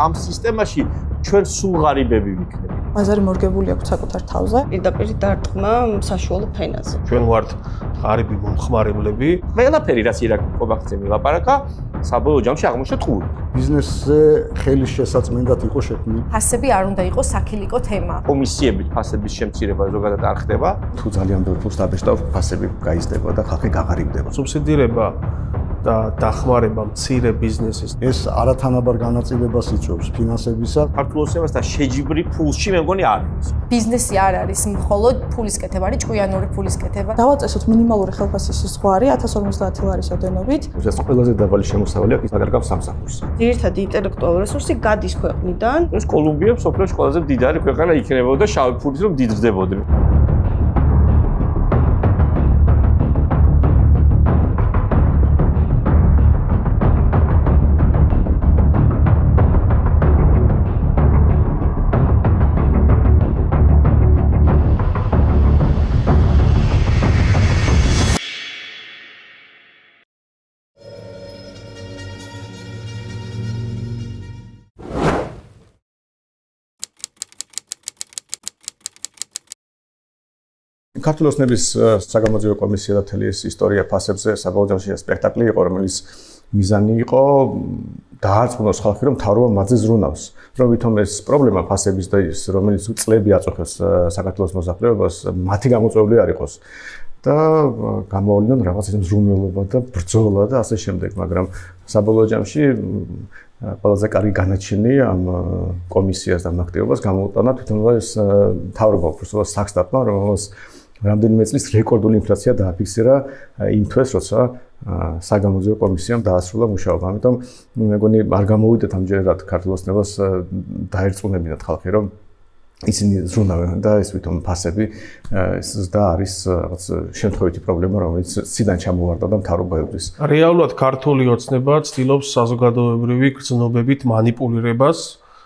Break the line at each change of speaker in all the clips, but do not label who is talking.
ამ სისტემაში ჩვენ სულ ღარიბები ვიქნებით.
ბაზარი მორგებული აქვს საკუთარ თავზე.
პირდაპირ დარტყმა საშუალო ფენაზე.
ჩვენ ვართ ღარიბი მომხმარებლები.
ყველაფერი რაც ირაკობაქცე მილაპარაკა, საბოლოო ჯამში აღმოჩნდა ტყუილი.
ბიზნესზე ხელის შესაძმენდად იყო შექმნილი.
ფასები არ უნდა იყოს საქილიკო თემა.
კომისიებით ფასების შემცირება ზოგადად არ ხდება.
თუ ძალიან ბევრ ფულს დაბეჭდავ, ფასები გაიზრდება და ხალხი გაღარიბდება.
სუბსიდირება და დახმარება მცირე ბიზნესის
ეს არათანაბარ განაწილებას იწვევს ფინანსებისა.
ქართულოსებას და შეჯიბრი ფულში მე მგონი არ არის.
ბიზნესი არ არის მხოლოდ ფულის კეთება, არის ჭკვიანური ფულის კეთება.
დავაწესოთ მინიმალური ხელფასის ზღვარი 1050 ლარის ოდენობით.
ეს ყველაზე დაბალი შემოსავალი აქვს აგარგავს სამსახურს.
ძირითადი ინტელექტუალური რესურსი გადის ქვეყნიდან.
ეს კოლუმბია მსოფლიოში ყველაზე მდიდარი ქვეყანა იქნებოდა შავი ფულით რომ დიდრდებოდნენ.
ქართული ოცნების საგამოძიებო კომისია და მთელი ეს ისტორია ფასებზე საბოლოო ჯამში სპექტაკლი იყო, რომელიც მიზანი იყო დაარწმუნოს ხალხი, რომ მთავრობა მათზე ზრუნავს. რომ ვითომ ეს პრობლემა ფასების და ის რომელიც წლები აწუხებს საქართველოს მოსახლეობას, მათი გამოწვეული არ იყოს. და გამოავლინონ რაღაც ის ზრუნველობა და ბრძოლა და ასე შემდეგ, მაგრამ საბოლოო ჯამში ყველაზე კარგი განაჩენი ამ კომისიას და აქტივობას გამოუტანა თვითონ ეს მთავრობა უბრალოდ საქსტატმა, რომელსაც რამდენიმე წლის რეკორდული ინფლაცია დააფიქსირა იმ თვეს, როცა საგამოძიებო კომისიამ დაასრულა მუშაობა. ამიტომ მე მგონი არ გამოვიდეთ ამჯერად ქართულ ოცნებას დაერწმუნებინათ ხალხი, რომ ისინი ზრუნავენ და ეს ვითომ ფასები ეს და არის რაღაც შემთხვევითი პრობლემა, რომელიც ციდან ჩამოვარდა და მთავრობა ევრის.
რეალურად ქართული ოცნება ცდილობს საზოგადოებრივი გრძნობებით манипуლირებას,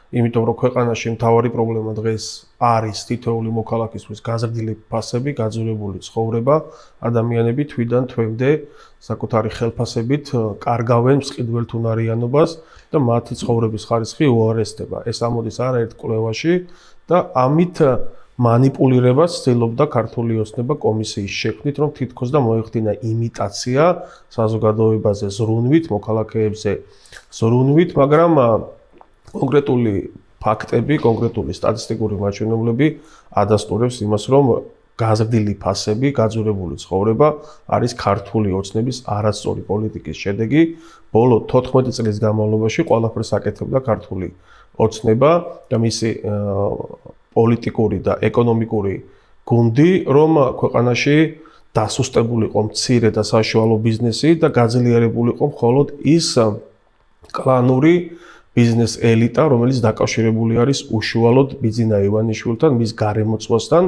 იმიტომ რომ ქვეყანაში მთავარი პრობლემა დღეს არის თითოეული მოქალაქისთვის გაზრდილი ფასები, გაძვირებული ცხოვრება, ადამიანები თვიდან თვემდე საკუთარი ხელფასებით კარგავენ მსყიდველთ უნარიანობას და მათი ცხოვრების ხარისხი უარესდება. ეს ამოდის არაერთ კვლევაში და ამით манипуლირებას ცდილობდა ქართული ოცნება კომისიის შექმნით, რომ თითქოს და მოეხდინა იმიტაცია საზოგადოებაზე ზრუნვით, მოქალაქეებზე ზრუნვით, მაგრამ კონკრეტული ფაქტები, კონკრეტული სტატისტიკური მაჩვენებლები ადასტურებს იმას, რომ გაზრდილი ფასები, გაძვირებული ცხოვრება არის ქართული ოცნების არასწორი პოლიტიკის შედეგი. ბოლო 14 წლის განმავლობაში ყველაფერს აკეთებდა ქართული ოცნება და მისი პოლიტიკური და ეკონომიკური გუნდი, რომ ქვეყანაში დასუსტებულიყო მცირე და საშუალო ბიზნესი და გაძლიერებულიყო მხოლოდ ის კლანური ბიზნეს ელიტა, რომელიც დაკავშირებული არის უშუალოდ ბიძინა ივანიშვილთან, მის გარემოწმოსთან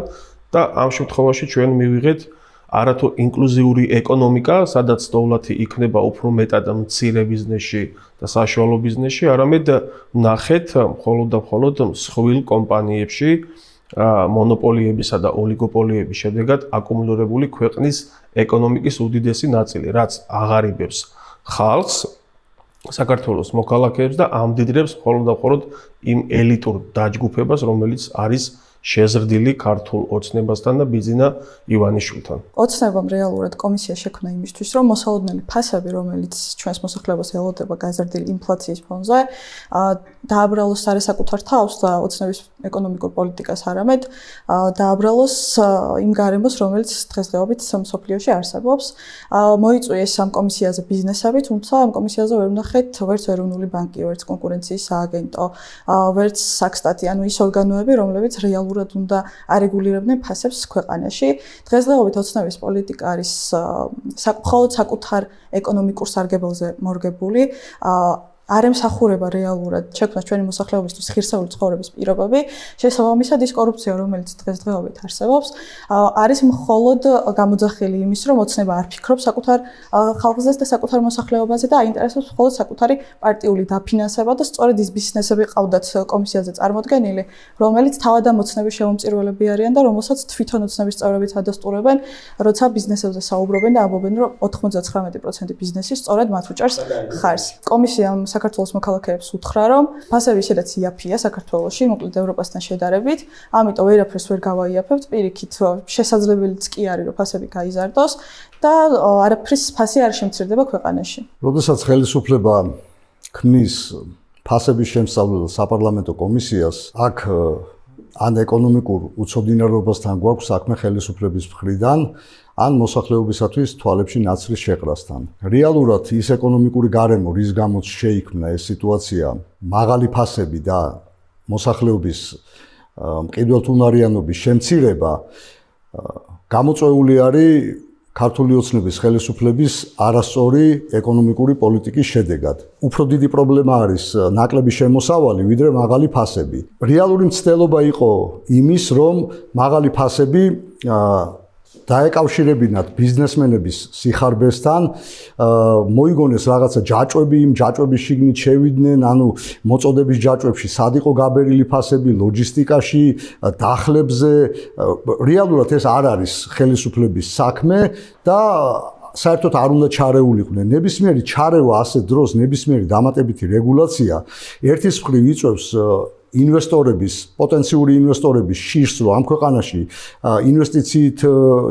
და ამ შემთხვევაში ჩვენ მივიღეთ არათუ ინკლუზიური ეკონომიკა, სადაც დოვლათი იქნება უფრო მეტად მცირე ბიზნესში და საშუალო ბიზნესში, არამედ ნახეთ მხოლოდ და მხოლოდ მსხვილ კომპანიებში მონოპოლიებისა და ოლიგოპოლიების შედეგად აკუმულირებული ქვეყნის ეკონომიკის უდიდესი ნაწილი, რაც აღარიბებს ხალხს, საქართველოს მოქალაქეებს და ამდიდრებს მხოლოდ და მხოლოდ იმ ელიტურ დაჯგუფებას, რომელიც არის შეზრდილი ქართულ ოცნებასთან და ბიძინა ივანიშვილთან.
ოცნებამ რეალურად კომისია შექმნა იმისთვის, რომ მოსალოდნელი ფასები, რომელიც ჩვენს მოსახლეობას ელოდება გაზრდილი ინფლაციის ფონზე, დააბრალოს არასაკუთარ თავს და ოცნების ეკონომიკურ პოლიტიკას არამედ დააბრალოს იმ გარემოს, რომელიც დღესდღეობით მსოფლიოში არსებობს. მოიწვიეს ამ კომისიაზე ბიზნესები, თუმცა ამ კომისიაზე ვერ ვნახეთ ვერც ეროვნული ბანკი, ვერც კონკურენციის სააგენტო, ვერც საქსტატი, ანუ ის ორგანოები, რომლებიც რეალურად უნდა არეგულირებდნენ ფასებს ქვეყანაში. დღესდღეობით ოცნების პოლიტიკა არის მხოლოდ საკუთარ ეკონომიკურ სარგებელზე მორგებული. არ ემსახურება რეალურად შექმნას ჩვენი მოსახლეობისთვის ღირსეული ცხოვრების პირობები, შესაბამისად ის კორუფცია, რომელიც დღესდღეობით არსებობს, არის მხოლოდ გამოძახილი იმის, რომ ოცნება არ ფიქრობს საკუთარ ხალხზე და საკუთარ მოსახლეობაზე და აინტერესებს მხოლოდ საკუთარი პარტიული დაფინანსება და სწორედ ის ბიზნესები ყავდათ კომისიაზე წარმოდგენილი, რომელიც თავად ამ ოცნების შემომწირველები არიან და რომელსაც თვითონ ოცნების წევრებიც ადასტურებენ, როცა ბიზნესებზე საუბრობენ და ამბობენ, რომ 99% ბიზნესი სწორედ მათ უჭერს ხარს. კომისიამ საქართველოს მოქალაქეებს უთხრა, რომ ფასები ისედაც იაფია საქართველოში, მოკლედ ევროპასთან შედარებით, ამიტომ ვერაფერს ვერ გავაიაფებთ, პირიქით შესაძლებელიც კი არის, რომ ფასები გაიზარდოს და არაფრის ფასი არ შემცირდება ქვეყანაში.
როდესაც ხელისუფლება ქმნის ფასების შემსწავლელ საპარლამენტო კომისიას, აქ ან ეკონომიკურ უცოდინარობასთან გვაქვს საქმე ხელისუფლების მხრიდან, ან მოსახლეობისათვის თვალებში ნაცრის შეყრასთან. რეალურად ის ეკონომიკური გარემო, რის გამოც შეიქმნა ეს სიტუაცია, მაღალი ფასები და მოსახლეობის მყიდველთუნარიანობის შემცირება, გამოწვეული არის ქართული ოცნების ხელისუფლების არასწორი ეკონომიკური პოლიტიკის შედეგად. უფრო დიდი პრობლემა არის ნაკლები შემოსავალი, ვიდრე მაღალი ფასები. რეალური მცდელობა იყო იმის, რომ მაღალი ფასები დაეკავშირებინათ ბიზნესმენების სიხარბესთან, მოიგონეს რაღაცა ჯაჭვები, იმ ჯაჭვების შიგნით შევიდნენ, ანუ მოწოდების ჯაჭვებში სად იყო გაბერილი ფასები, ლოჯისტიკაში, დახლებზე. რეალურად ეს არ არის ხელისუფლების საქმე და საერთოდ არ უნდა ჩარეულიყვნენ. ნებისმიერი ჩარევა ასეთ დროს, ნებისმიერი დამატებითი რეგულაცია ერთის მხრივ იწვევს ინვესტორების, პოტენციური ინვესტორების შიშს, რომ ამ ქვეყანაში ინვესტიციით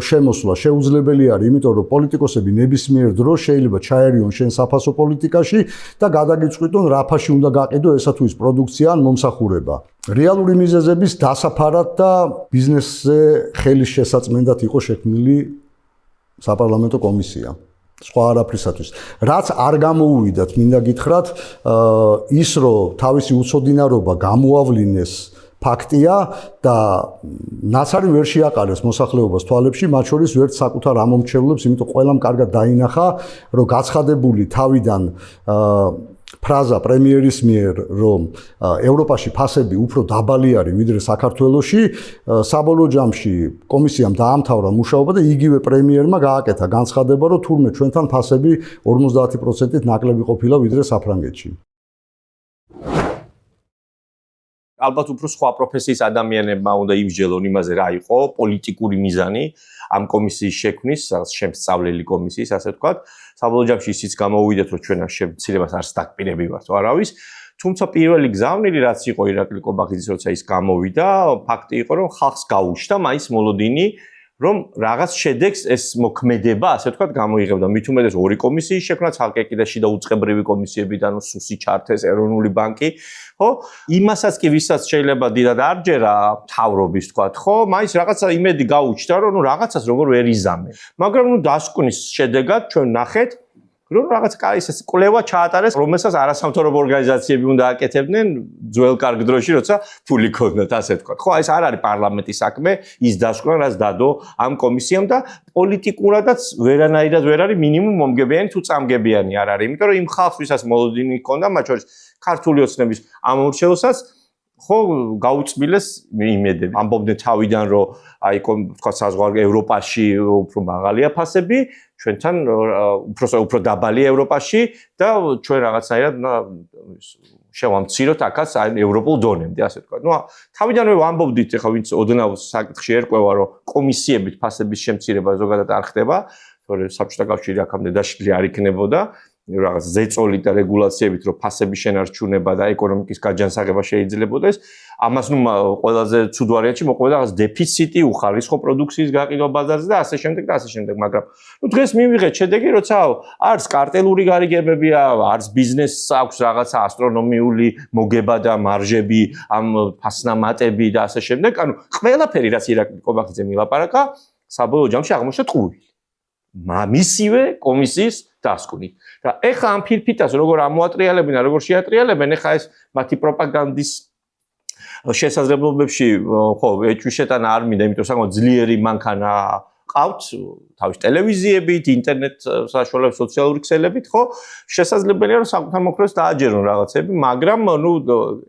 შემოსვლა შეუძლებელი არის, იმიტომ რომ პოლიტიკოსები ნებისმიერ დროს შეიძლება ჩაერიონ შენ საფასო პოლიტიკაში და გადაგიწყვიტონ რა ფაში უნდა გაყიდო ესა თუ ის პროდუქცია ან მომსახურება. რეალური მიზეზების დასაფარად და ბიზნესზე ხელის შესაწმენდად იყო შექმნილი საპარლამენტო კომისია. სხვა არაფრისათვის. რაც არ გამოუვიდათ, მინდა გითხრათ, ის რომ თავისი უცოდინარობა გამოავლინეს ფაქტია და ნაცარი ვერ შეაყარეს მოსახლეობას თვალებში, მათ შორის ვერც საკუთარ ამომრჩევლებს, იმიტომ ყველამ კარგად დაინახა, რომ გაცხადებული თავიდან ფრაზა პრემიერის მიერ, რომ ევროპაში ფასები უფრო დაბალი არის ვიდრე საქართველოში, საბოლოო ჯამში კომისიამ დაამთავრა მუშაობა და იგივე პრემიერმა გააკეთა განცხადება, რომ თურმე ჩვენთან ფასები 50%-ით ნაკლები ყოფილა ვიდრე საფრანგეთში.
ალბათ უფრო სხვა პროფესიის ადამიანებმა უნდა იმსჯელონ იმაზე რა იყო პოლიტიკური მიზანი ამ კომისიის შექმნის, შემსწავლელი კომისიის, ასე ვთქვათ. საბოლოო ჯამში ისიც გამოუვიდეთ, რომ ჩვენ ამ შემცირებას არ სტაკპირები ვართ არავის. თუმცა პირველი გზავნილი რაც იყო ირაკლი კობახიძის, როცა ის გამოვიდა, ფაქტი იყო, რომ ხალხს გაუჩნდა მაინც მოლოდინი, რომ რაღაც შედეგს ეს მოქმედება, ასე ვთქვათ, გამოიღებდა. მით უმეტეს ორი კომისიის შექმნა, ცალკე კიდე შიდა უწყებრივი კომისიებიდან სუსი ჩართეს ეროვნული ბანკი, ხო? იმასაც კი ვისაც შეიძლება დიდად არ ჯერა თავრობის, ვთქვათ, ხო? მაინც რაღაცა იმედი გაუჩნდა, რომ ნუ რაღაცას როგორ ვერ იზამენ. მაგრამ ნუ დასკვნის შედეგად ჩვენ ნახეთ, რომ რაღაც ეს კვლევა ჩაატარეს, რომელსაც არასამთავრობო ორგანიზაციები უნდა აკეთებდნენ ძველ კარგ დროში, როცა ფული ქონდათ, ასე ვთქვათ. ხო, ეს არ არის პარლამენტის საქმე, ის დასკვნა, რაც დადო ამ კომისიამ და პოლიტიკურადაც ვერანაირად ვერ არის მინიმუმ მომგებიანი თუ წამგებიანი არ არის. იმიტომ რომ იმ ხალხს, ვისაც მოლოდინი ჰქონდა, მათ შორის ქართული ოცნების ამომრჩევლსაც ხო გაუწმილეს იმედები. ამბობდნენ თავიდან, რომ აი თქვა საზღვარ ევროპაში უფრო მაღალია ფასები, ჩვენთან უფრო დაბალია ევროპაში და ჩვენ რაღაცნაირად შევამციროთ აქაც ევროპულ დონემდე, ასე ვთქვათ. ნუ თავიდანვე ვამბობდით, ახლა ვინც ოდნავ საკითხში ერკვევა, რომ კომისიებით ფასების შემცირება ზოგადად არ ხდება, თორე საბჭოთა კავშირი აქამდე დაშლილი არ იქნებოდა. რაღაც ზეწოლი და რეგულაციებით, რომ ფასების შენარჩუნება და ეკონომიკის გაჯანსაღება შეიძლებოდეს. ამას ნუ ყველაზე ცუდ ვარიანტში მოყვება რაღაც დეფიციტი, უხარისხო პროდუქციის გაყიდვა ბაზარზე და ასე შემდეგ და ასე შემდეგ. მაგრამ ნუ დღეს მივიღეთ შედეგი, როცა არც კარტელური გარიგებებია, არც ბიზნესს აქვს რაღაცა ასტრონომიული მოგება და მარჟები, ამ ფასნამატები და ასე შემდეგ. ანუ ყველაფერი, რაც ირაკლი კობახიძე მილაპარაკა, საბოლოო ჯამში აღმოჩნდა ტყუილი. მისივე კომისიის დასკვნით. და ეხა ამ ფირფიტას როგორ ამოატრიალებენ, როგორ შეატრიალებენ, ეხა ეს მათი პროპაგანდის შესაძლებლობებში, ხო, ეჭვიშეტანა არ მინდა, იმიტომ საკმაოდ ძლიერი მანქანა ყავთ, თავის ტელევიზიებით, ინტერნეტ საშუალებით, სოციალური ქსელებით, ხო, შესაძლებელია რომ საკუთარ მოხრეს დააჯერონ რაღაცები, მაგრამ ნუ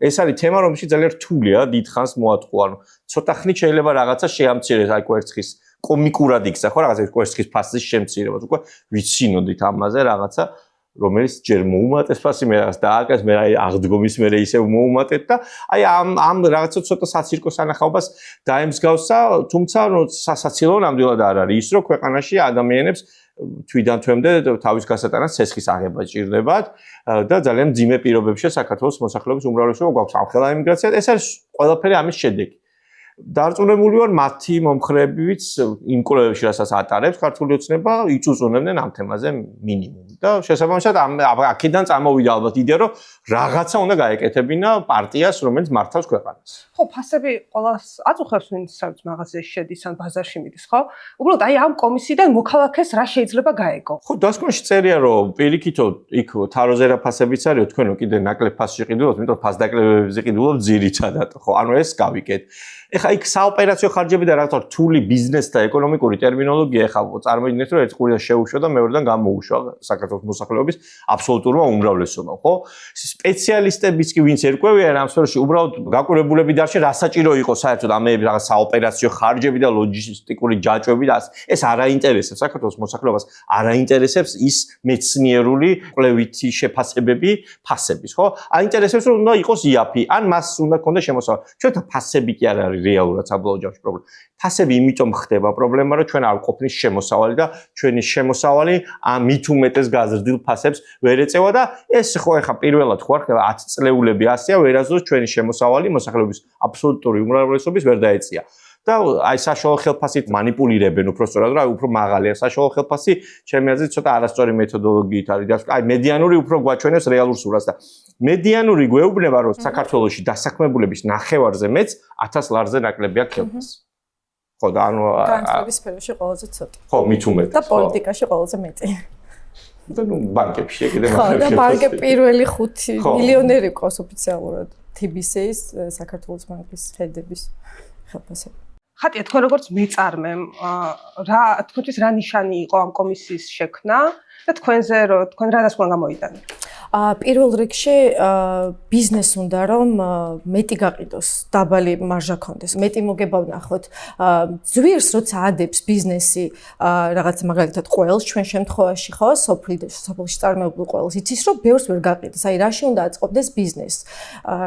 ეს არის თემა, რომელშიც ძალიან რთულია დიდხანს მოატყუა, ანუ ცოტა ხნით შეიძლება რაღაცა შეამცირეს, აი კვერცხის კომიკურად იქცა, ხო, რაღაცა კვერცხის ფასის შემცირება, უკვე ვიცინოდით ამაზე რაღაცა, რომელიც ჯერ მოუმატეს ფასი, მე რაღაც დააკეს, მე აღდგომის მერე ისევ მოუმატეთ და აი ამ რაღაცა ცოტა საცირკო სანახაობას დაემსგავსა, თუმცა ნუ სასაცილო ნამდვილად არ არის ის, რომ ქვეყანაში ადამიანებს თვიდან თვემდე თავის გასატანად ცესხის აღება ჭირდებათ და ძალიან მძიმე პირობებში საქართველოს მოსახლეობის უმრავლესობა გვაქვს ამხელა ემიგრაცია. ეს არის ყველაფერი ამის შედეგი. დარწმუნებული ვარ მათი მომხრეებიც იმ კვლევებში რასაც ატარებს ქართული ოცნება იწუწუნებდნენ ამ თემაზე მინიმუმ და შესაბამისად აქედან წამოვიდა ალბათ იდეა რომ რაღაცა უნდა გაეკეთებინა პარტიას რომელიც მართავს ქვეყანას.
ხო, ფასები ყველას აწუხებს ვინც მაღაზიაში შედის ან ბაზარში მიდის, ხო? უბრალოდ აი ამ კომისიიდან მოქალაქეს რა შეიძლება გაეგო?
ხო, დასკვნაში წერია რომ პირიქითო იქ თაროზერა ფასებიც არის, თქვენო კიდე ნაკლებ ფასში ყიდულობთ, იმიტომ რომ ფასდაკლებებზე ყიდულობთ ძირითადად, ხო? ანუ ეს გავიკეთ. ეხა იქ საოპერაციო ხარჯები და რაღაცა რთული ბიზნეს და ეკონომიკური ტერმინოლოგია ეხა წარმოიდგინეთ რომ ერთ ყურიდან შეუშვა და მეორედან გამოუშვა საქართველოს მოსახლეობის აბსოლუტურმა უმრავლესობამ, ხო? სპეციალისტებიც კი ვინც ერკვევიან ამ სფეროში, უბრალოდ გაკვირვებულები დარჩენ, რა საჭირო იყო საერთოდ ამეები რაღაც საოპერაციო ხარჯები და ლოჯისტიკური ჯაჭვები და ეს არ აინტერესებს საქართველოს მოსახლეობას, არ აინტერესებს ის მეცნიერული კვლევითი შეფასებები ფასების, ხო? აინტერესებს რომ უნდა იყოს იაფი, ან მას უნდა ქონდეს შემოსავალი. ჩვენთან ფასები კი არ არის რეალურად საბოლოო ჯამში პრობლემა. ფასები იმიტომ ხდება პრობლემა, რომ ჩვენ არ ყოფნის შემოსავალი და ჩვენი შემოსავალი მით უმეტეს გაზრდილ ფასებს ვერ ეწევა და ეს ხო ეხა პირველად ხო არ ხდება 10 წლეულები ასეა ვერასდროს ჩვენი შემოსავალი მოსახლეობის აბსოლუტური უმრავლესობის ვერ დაეწია. და აი საშუალო ხელფასით манипуლირებენ უბრალოდ რა უფრო მაღალია საშუალო ხელფასი ჩემი აზრით ცოტა არასწორი მეთოდოლოგიით არის და აი მედიანური უფრო გვაჩვენებს რეალურ სურათს და მედიანური გვეუბნება რომ საქართველოში დასაქმებულების ნახევარზე მეც 1000 ლარზე ნაკლები აქვს ხელფასი. ხო და ანუ
განათლების სფეროში ყველაზე ცოტა.
ხო, მით უმეტეს.
და პოლიტიკაში ყველაზე მეტი.
და ნუ ბანკებში კიდე
ხო, და ბანკები პირველი 5 მილიონერი ყავს ოფიციალურად TBC-ის საქართველოს ბანკის ხედების ხელფასები.
ხატია თქვენ როგორც მეწარმემ რა თქვენთვის რა ნიშანი იყო ამ კომისიის შექმნა და თქვენზე რომ თქვენ რა დასკვნა გამოიტანეთ?
პირველ რიგში ბიზნეს უნდა რომ მეტი გაყიდოს, დაბალი მარჟა ქონდეს. მეტი მოგება ვნახოთ. ძვირს როცა ადებს ბიზნესი რაღაც მაგალითად ყველს ჩვენ შემთხვევაში ხო სოფლში წარმოებულ ყველს იცის რომ ბევრს ვერ გაყიდეს. აი რაში უნდა აწყობდეს ბიზნესს,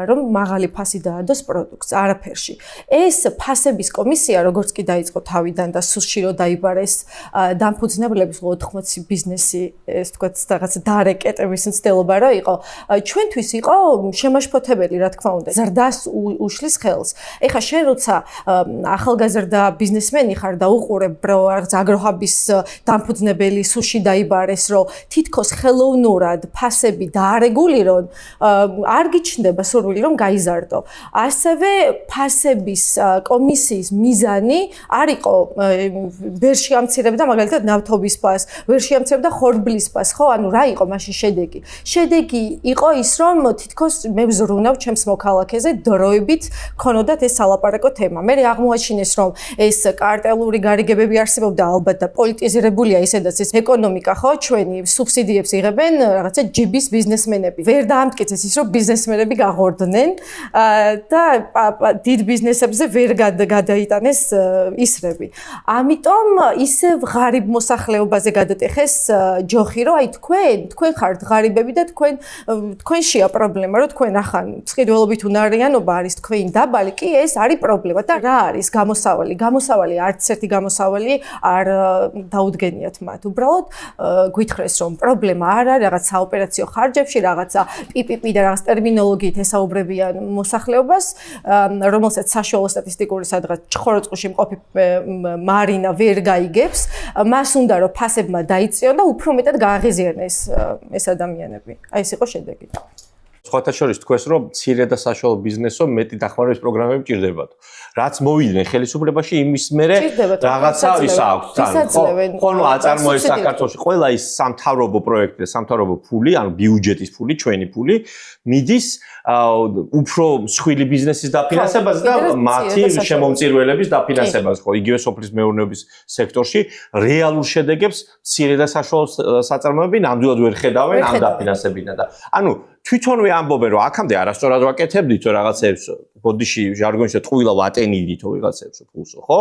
რომ მაღალი ფასი დაადოს პროდუქტს, არაფერში. ეს ფასების კომისია როგორც კი დაიწყო თავიდან და სუსში რო დაიბარეს დამფუძნებლების 80 ბიზნესი ეს თქვა რაღაც დარეკეტების მცდელობა რო იყო ჩვენთვის იყო შემაშფოთებელი რა თქმა უნდა ზრდას უშლის ხელს ეხა შენ როცა ახალგაზრდა ბიზნესმენი ხარ და უყურებ რაღაც აგროჰაბის დამფუძნებელი სუში დაიბარეს რომ თითქოს ხელოვნურად ფასები დაარეგულირონ არ გიჩნდება სურვილი რომ გაიზარდო ასევე ფასების კომისიის მიზანი არ იყო ვერ შეამცირებდა მაგალითად ნავთობის ფასს ვერ შეამცირებდა ხორბლის ფასს ხო ანუ რა იყო მაშინ შედეგი იყო ის რომ თითქოს მე ვზრუნავ ჩემს მოქალაქეზე დროებით ქონოდათ ეს სალაპარაკო თემა მე აღმოაჩინეს რომ ეს კარტელური გარიგებები არსებობდა ალბათ და პოლიტიზირებულია ისედაც ეს ეკონომიკა ხო ჩვენი სუბსიდიებს იღებენ რაღაცა ჯიბის ბიზნესმენები ვერ დაამტკიცეს ის რომ ბიზნესმენები გაღორდნენ და დიდ ბიზნესებზე ვერ გადაიტანეს ისრები ამიტომ ისევ ღარიბ მოსახლეობაზე გადატეხეს ჯოხი რომ აი თქვენ ხართ ღარიბები და თქვენშია პრობლემა რომ თქვენ ახან მსყიდველობით უნარიანობა არის თქვენი დაბალი კი ეს არის პრობლემა და რა არის გამოსავალი არც ერთი გამოსავალი არ დაუდგენიათ მათ უბრალოდ გვითხრეს რომ პრობლემა არ არის რაღაც საოპერაციო ხარჯებში რაღაცა PPP და რაღაც ტერმინოლოგიით ესაუბრებიან მოსახლეობას რომელსაც საშუალო სტატისტიკური სადღაც ჩხოროწყუში მყოფი მარინა ვერ გაიგებს მას უნდა რომ ფასებმა დაიწიონ და უფრო მეტად გააღიზიანეს ეს ადამიანები. აი ეს იყო შედეგი.
სხვათა შორის თქვენს რომ მცირე და საშუალო ბიზნესო მეტი დახმარების პროგრამები ჭირდებათ. რაც მოვიდნენ ხელისუფლებაში იმის მერე რაღაცა ის აქვს თან. ხო, ნუ აწარმოეს საქართველოში ყველა ის სამთავრობო პროექტი და სამთავრობო ფული, ანუ ბიუჯეტის ფული, ჩვენი ფული მიდის უფრო მსხვილი ბიზნესის დაფინანსებას და მათი შემომწირველების დაფინანსებას, ხო, იგივე სოფლის მეურნეობის სექტორში რეალურ შედეგებს მცირე და საშუალო საწარმოები ნამდვილად ვერ ხედავენ ამ დაფინანსებიდან და ანუ თვითონვე ამბობენ რომ აქამდე არასწორად ვაკეთებდითო რაღაცებს ბოდიში ჟარგონში ტყუილა ვატენიდითო ვიღაცებს ფულსო ხო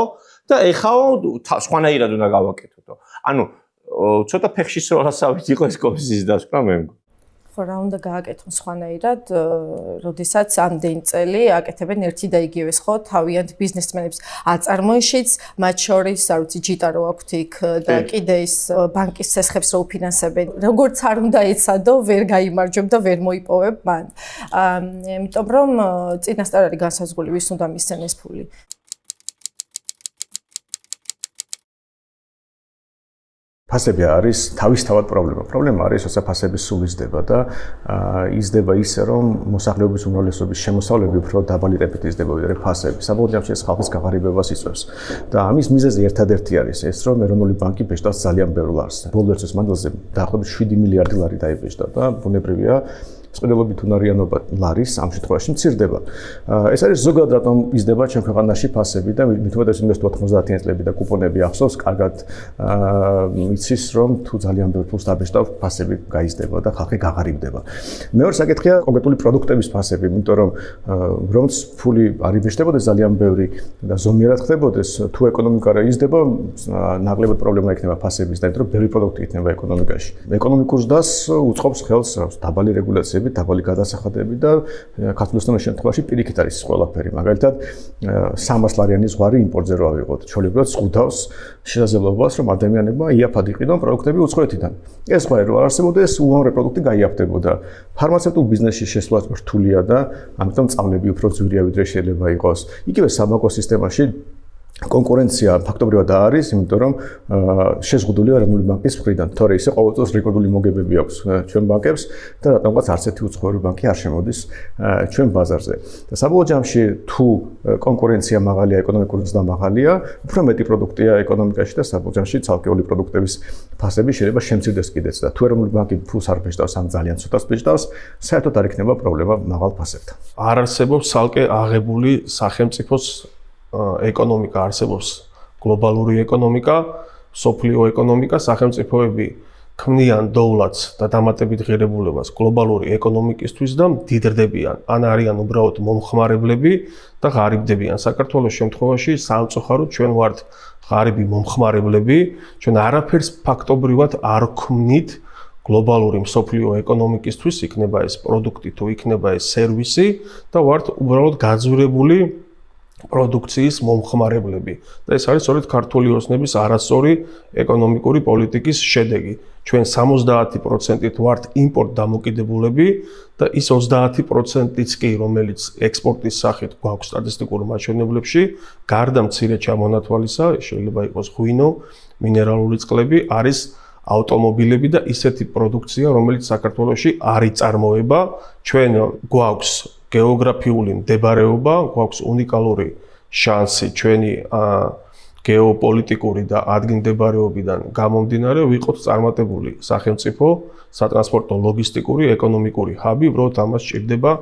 და ეხაო სხვანაირად უნდა გავაკეთოთო ანუ ცოტა ფეხში სროლასავით იყო ეს კომისიის დასკვნა მე მგონი
ხო, რა უნდა გააკეთონ სხვანაირად, როდესაც ამდენი წელი აკეთებენ ერთი და იგივეს, ხო, თავიანთ ბიზნესმენებს აწარმოიშიც, მათ შორის, არ ვიცი, ჯიტა რო აქვთ იქ და კიდე ის ბანკის ცესხებს რო უფინანსებენ. როგორც არ უნდა ეცადო, ვერ გაიმარჯვებ და ვერ მოიპოვებ მან. იმიტომ რომ წინასწარ არის განსაზღვრული, ვის უნდა მისცენ ეს ფული.
ფასები არის თავისთავად პრობლემა. პრობლემა არის, როცა ფასები სულ იზრდება და იზრდება ისე, რომ მოსახლეობის უმრავლესობის შემოსავლები უფრო დაბალი ტემპით იზრდება, ვიდრე ფასები. საბოლოო ჯამში ეს ხალხის გაღარიბებას იწვევს. და ამის მიზეზი ერთადერთი არის ეს, რომ ეროვნული ბანკი ბეჭდავს ძალიან ბევრ ლარს. ბოლო წლის მანძილზე დაახლოებით 7 მილიარდი ლარი დაიბეჭდა და ბუნებრივია წყვილობით უნარიანობა ლარის ამ შემთხვევაში მცირდება. ეს არის ზოგადად რატომ იზრდება ჩვენ ქვეყანაში ფასები და მithumetes იმას 90-იან წლები და კუპონები ახსოვს, კარგად იცის რომ თუ ძალიან ბევრ ფულს დაბეჭდავ, ფასები გაიზრდება და ხალხი გაღარიბდება. მეორე საკითხია კონკრეტული პროდუქტების ფასები, იმიტომ რომ რომც ფული არ იბეჭდებოდეს ძალიან ბევრი და ზომიერად ხდებოდეს, თუ ეკონომიკა რა იზრდება, ნაკლებად პრობლემა იქნება ფასების და იმიტომ რომ ბევრი პროდუქტი იქნება ეკონომიკაში. ეკონომიკურ ზრდას უწყობს ხელს დაბალი რეგულაციები, დაბალი გადასახადები და ქართულოსთან შემთხვევაში პირიქით არის ყველაფერი. მაგალითად 300 ლარიანი ზღვარი იმპორტზე რო ავიღოთ, ჩვეულებრივად ზღუდავს შესაძლებლობას, რომ ადამიანებმა იაფად იყიდონ პროდუქტები უცხოეთიდან. ეს ზღვარი რო არ არსებობდეს, უამრავი პროდუქტი გაიაფდებოდა. ფარმაცევტულ ბიზნესში შესვლა რთულია და ამიტომ წამლები უფრო ძვირია ვიდრე შეიძლება იყოს. იგივე საბანკო სისტემაში კონკურენცია ფაქტობრივად არის, იმიტომ რომ შეზღუდულია ეროვნული ბანკის მხრიდან. თორე ისე ყოველწელს რეკორდული მოგებები აქვს ჩვენ ბანკებს და რატომღაც არც ერთი უცხოური ბანკი არ შემოდის ჩვენ ბაზარზე. და საბოლოო ჯამში თუ კონკურენცია მაღალია, ეკონომიკური ზრდა მაღალია, უფრო მეტი პროდუქტია ეკონომიკაში და საბოლოო ჯამში ცალკეული პროდუქტების ფასები შეიძლება შემცირდეს კიდეც და თუ ეროვნული ბანკი ფულს არ ბეჭდავს, ან ძალიან ცოტას ბეჭდავს, საერთოდ არ იქნება პრობლემა მაღალ ფასებთან.
არ არსებობს ცალკე აღებული სახელმწიფოს ეკონომიკა, არსებობს გლობალური ეკონომიკა, სოფლიო ეკონომიკა, სახელმწიფოები ქმნიან დოვლათს და დამატებით ღირებულებას გლობალური ეკონომიკისთვის და მდიდრდებიან, ან არიან უბრალოდ მომხმარებლები და ღარიბდებიან. საქართველოს შემთხვევაში სამწუხაროდ ჩვენ ვართ ღარიბი მომხმარებლები, ჩვენ არაფერს ფაქტობრივად არ ქმნით გლობალური მსოფლიო ეკონომიკისთვის, იქნება ეს პროდუქტი თუ იქნება ეს სერვისი და ვართ უბრალოდ გაძვირებული პროდუქციის მომხმარებლები და ეს არის სწორედ ქართული ოცნების არასწორი ეკონომიკური პოლიტიკის შედეგი. ჩვენ 70%-ით ვართ იმპორტ დამოკიდებულები და ის 30%-იც კი, რომელიც ექსპორტის სახით გვაქვს სტატისტიკურ მაჩვენებლებში, გარდა მცირე ჩამონათვალისა, შეიძლება იყოს ღვინო, მინერალური წყლები, არის ავტომობილები და ისეთი პროდუქცია, რომელიც საქართველოში არ იწარმოება. ჩვენ გვაქვს გეოგრაფიული მდებარეობა, გვაქვს უნიკალური შანსი ჩვენი გეოპოლიტიკური და ადგილმდებარეობიდან გამომდინარე ვიყოთ წარმატებული სახელმწიფო, სატრანსპორტო, ლოგისტიკური, ეკონომიკური ჰაბი, უბრალოდ ამას სჭირდება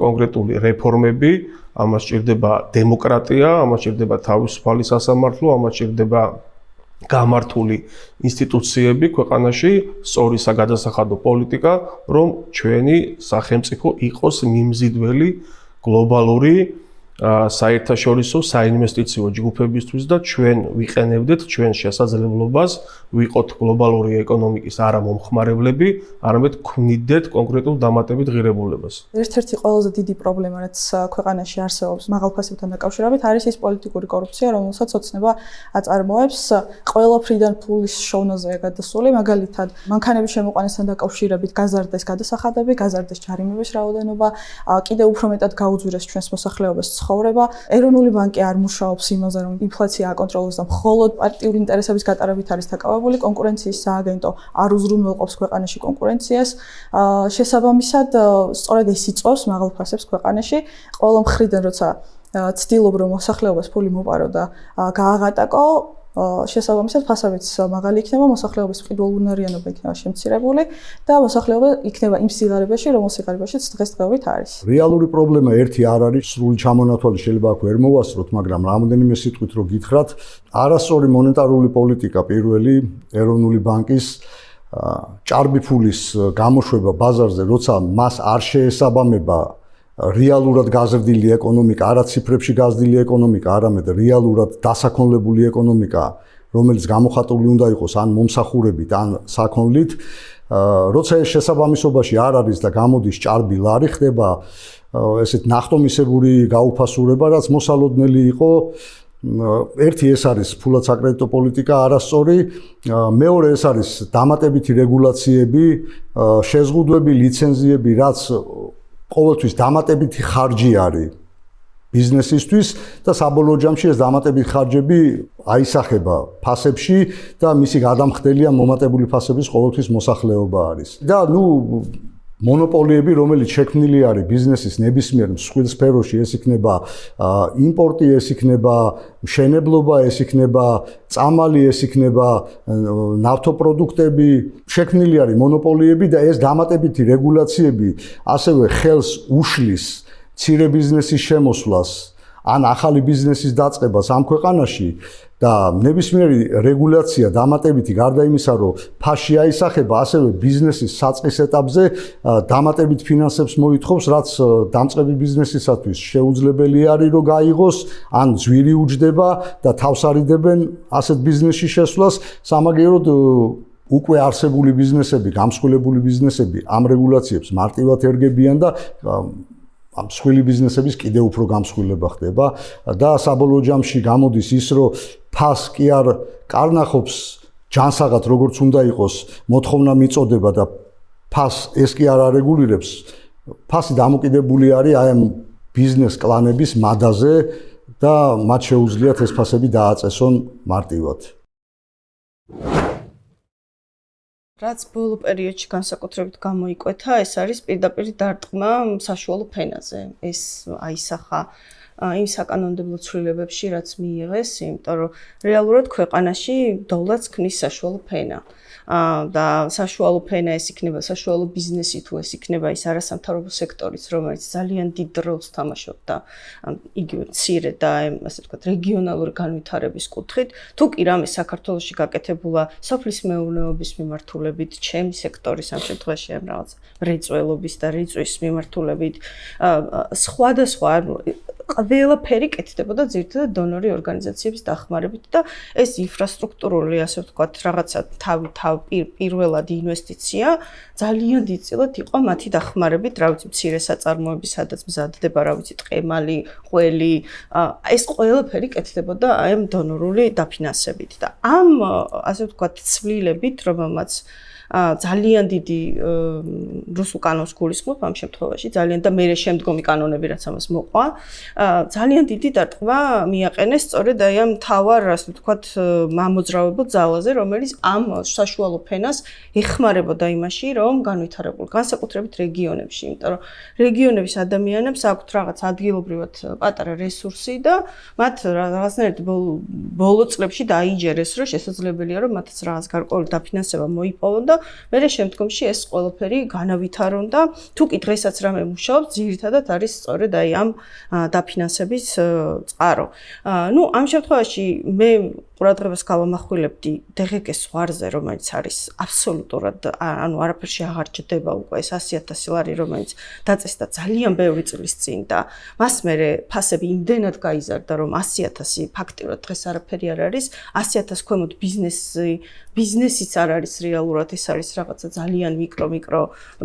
კონკრეტული რეფორმები, ამას სჭირდება დემოკრატია, ამას სჭირდება თავისუფალი სასამართლო, ამას სჭირდება გამართული ინსტიტუციები ქვეყანაში, სწორი საგადასახადო პოლიტიკა, რომ ჩვენი სახელმწიფო იყოს მიმზიდველი გლობალური საერთაშორისო საინვესტიციო ჯგუფებისთვის და ჩვენ ვიყენებდეთ ჩვენ შესაძლებლობას ვიყოთ გლობალური ეკონომიკის არა მომხმარებლები, არამედ ქმნიდეთ კონკრეტულ დამატებით ღირებულებას.
ერთ-ერთი ყველაზე დიდი პრობლემა, რაც ქვეყანაში არსებობს მაღალ ფასებთან დაკავშირებით, არის ის პოლიტიკური კორუფცია, რომელსაც ოცნება აწარმოებს ყველაფრიდან ფულის შოვნაზეა გადასული, მაგალითად, მანქანების შემოყვანასთან დაკავშირებით გაზარდეს გადასახადები, გაზარდეს ჯარიმების რაოდენობა, კიდევ უფრო მეტად გაუძვირეს ჩვენს მოსახლეობას ცხოვრება. ეროვნული ბანკი არ მუშაობს იმაზე, რომ ინფლაცია აკონტროლოს და მხოლოდ პარტიული ინტერესების გატარებით არის დაკავებული, კონკურენციის სააგენტო არ უზრუნველყოფს ქვეყანაში კონკურენციას. შესაბამისად, სწორედ ეს იწვევს მაღალ ფასებს ქვეყანაში. ყველა მხრიდან, როცა ცდილობ, რომ მოსახლეობას ფული მოპარო და გააღატაკო, შესაბამისად ფასებიც მაღალი იქნება, მოსახლეობის მყიდველუნარიანობა იქნება შემცირებული და მოსახლეობა იქნება იმ სიღარიბეში, რომელ სიღარიბეშიც დღესდღეობით არის.
რეალური პრობლემა ერთი არ არის, სრული ჩამონათვალი შეიძლება აქ ვერ მოვასწროთ, მაგრამ რამოდენიმე სიტყვით რო გითხრათ, არასწორი მონეტარული პოლიტიკა პირველი ეროვნული ბანკის ჭარბი ფულის გამოშვება ბაზარზე, როცა მას არ შეესაბამება რეალურად გაზრდილი ეკონომიკა, არა ციფრებში გაზრდილი ეკონომიკა, არამედ რეალურად დასაქონლებული ეკონომიკა, რომელიც გამოხატული უნდა იყოს ან მომსახურებით, ან საქონლით. როცა ეს შესაბამისობაში არ არის და გამოდის ჭარბი ლარი, ხდება ესეთ ნახტომისებური გაუფასურება, რაც მოსალოდნელი იყო. ერთი ეს არის ფულად საკრედიტო პოლიტიკა არასწორი, მეორე ეს არის დამატებითი რეგულაციები, შეზღუდვები, ლიცენზიები, რაც ყოველთვის დამატებითი ხარჯი არის ბიზნესისთვის და საბოლოო ჯამში ეს დამატებითი ხარჯები აისახება ფასებში და მისი გადამხდელია მომატებული ფასების ყოველთვის მოსახლეობა არის. და მონოპოლიები, რომელიც შექმნილი არის ბიზნესის ნებისმიერ მსხვილ სფეროში, ეს იქნება იმპორტი, ეს იქნება მშენებლობა, ეს იქნება წამალი, ეს იქნება ნავთობპროდუქტები, შექმნილი არის მონოპოლიები და ეს დამატებითი რეგულაციები ასევე ხელს უშლის მცირე ბიზნესის შემოსვლას ან ახალი ბიზნესის დაწყებას ამ ქვეყანაში და ნებისმიერი რეგულაცია დამატებითი გარდა იმისა, რომ ფასში აისახება, ასევე ბიზნესის საწყის ეტაპზე დამატებით ფინანსებს მოითხოვს, რაც დამწყები ბიზნესისათვის შეუძლებელი არის, რომ გაიღოს, ან ძვირი უჯდება და თავს არიდებენ ასეთ ბიზნესში შესვლას, სამაგიეროდ უკვე არსებული ბიზნესები, გამსხვილებული ბიზნესები ამ რეგულაციებს მარტივად ერგებიან და ამ მსხვილი ბიზნესების კიდევ უფრო გამსხვილება ხდება და საბოლოო ჯამში გამოდის ის, რომ ფას კი არ კარნახობს ჯანსაღად როგორც უნდა იყოს მოთხოვნა მიწოდება და ფას ეს კი არ არეგულირებს. ფასი დამოკიდებული არის აი ამ ბიზნეს კლანების მადაზე და მათ შეუძლიათ ეს ფასები დააწესონ მარტივად.
რაც ბოლო პერიოდში განსაკუთრებით გამოიკვეთა, ეს არის პირდაპირ დარტყმა საშუალო ფენაზე. ეს აისახა იმ საკანონმდებლო ცვლილებებში, რაც მიიღეს, იმიტომ რომ რეალურად ქვეყანაში დოლარს ქმნის საშუალო ფენა. და საშუალო ფენა ეს იქნება საშუალო ბიზნესი თუ ეს იქნება ის არასამთავრობო სექტორიც, რომელიც ძალიან დიდ როლს თამაშობდა იგივე მცირე და ასე ვთქვათ რეგიონალური განვითარების კუთხით. თუ კი რამე საქართველოში გაკეთებულა სოფლის მეურნეობის მიმართულებით, ჩემი სექტორის ამ შემთხვევაში ამ რაღაც მრეწველობის და რიწვის მიმართულებით, სხვადასხვა ყველაფერი კეთდებოდა ძირითადად დონორი ორგანიზაციების დახმარებით და ეს ინფრასტრუქტურული, ასე ვთქვათ, რაღაცა პირველად ინვესტიცია ძალიან დიდწილად იყო მათი დახმარებით, რა ვიცი, მცირე საწარმოები, სადაც მზადდება, რა ვიცი, ტყემალი, ყველი, ეს ყველაფერი კეთდებოდა აი ამ დონორული დაფინანსებით და ამ, ასე ვთქვათ, ცვლილებით, რომელმაც ძალიან დიდი რუსულ კანონს გულისხმობ ამ შემთხვევაში, ძალიან და მერე შემდგომი კანონები რაც ამას მოყვა, ძალიან დიდი დარტყმა მიაყენეს სწორედ აი ამ მთავარ, ასე ვთქვათ, მამოძრავებელ ძალაზე, რომელიც ამ საშუალო ფენას ეხმარებოდა იმაში, რომ განვითარებულ, განსაკუთრებით რეგიონებში, იმიტომ რომ რეგიონების ადამიანებს აქვთ რაღაც ადგილობრივად პატარა რესურსი და მათ რაღაცნაირად ბოლო წლებში დაიჯერეს, რომ შესაძლებელია, რომ მათაც რაღაც გარკვეული დაფინანსება მოიპოვონ და მერე შემდგომში ეს ყველაფერი განავითარონ და თუ კი დღესაც რამე მუშაობს, ძირითადად არის სწორედ აი ამ დაფინანსების წყარო. ამ შემთხვევაში მე ყურადღებას გავამახვილებდი DGK-ს ზღვარზე, რომელიც არის აბსოლუტურად, არაფერში აღარ ჭდება უკვე ეს 100,000 ლარი, რომელიც დაწესდა ძალიან ბევრი წლის წინ და მას მერე ფასები იმდენად გაიზარდა, რომ 100,000 ფაქტიურად დღეს არაფერი არ არის, 100,000 ქვემოთ ბიზნესიც არ არის რეალურად, ეს არის რაღაცა ძალიან მიკრო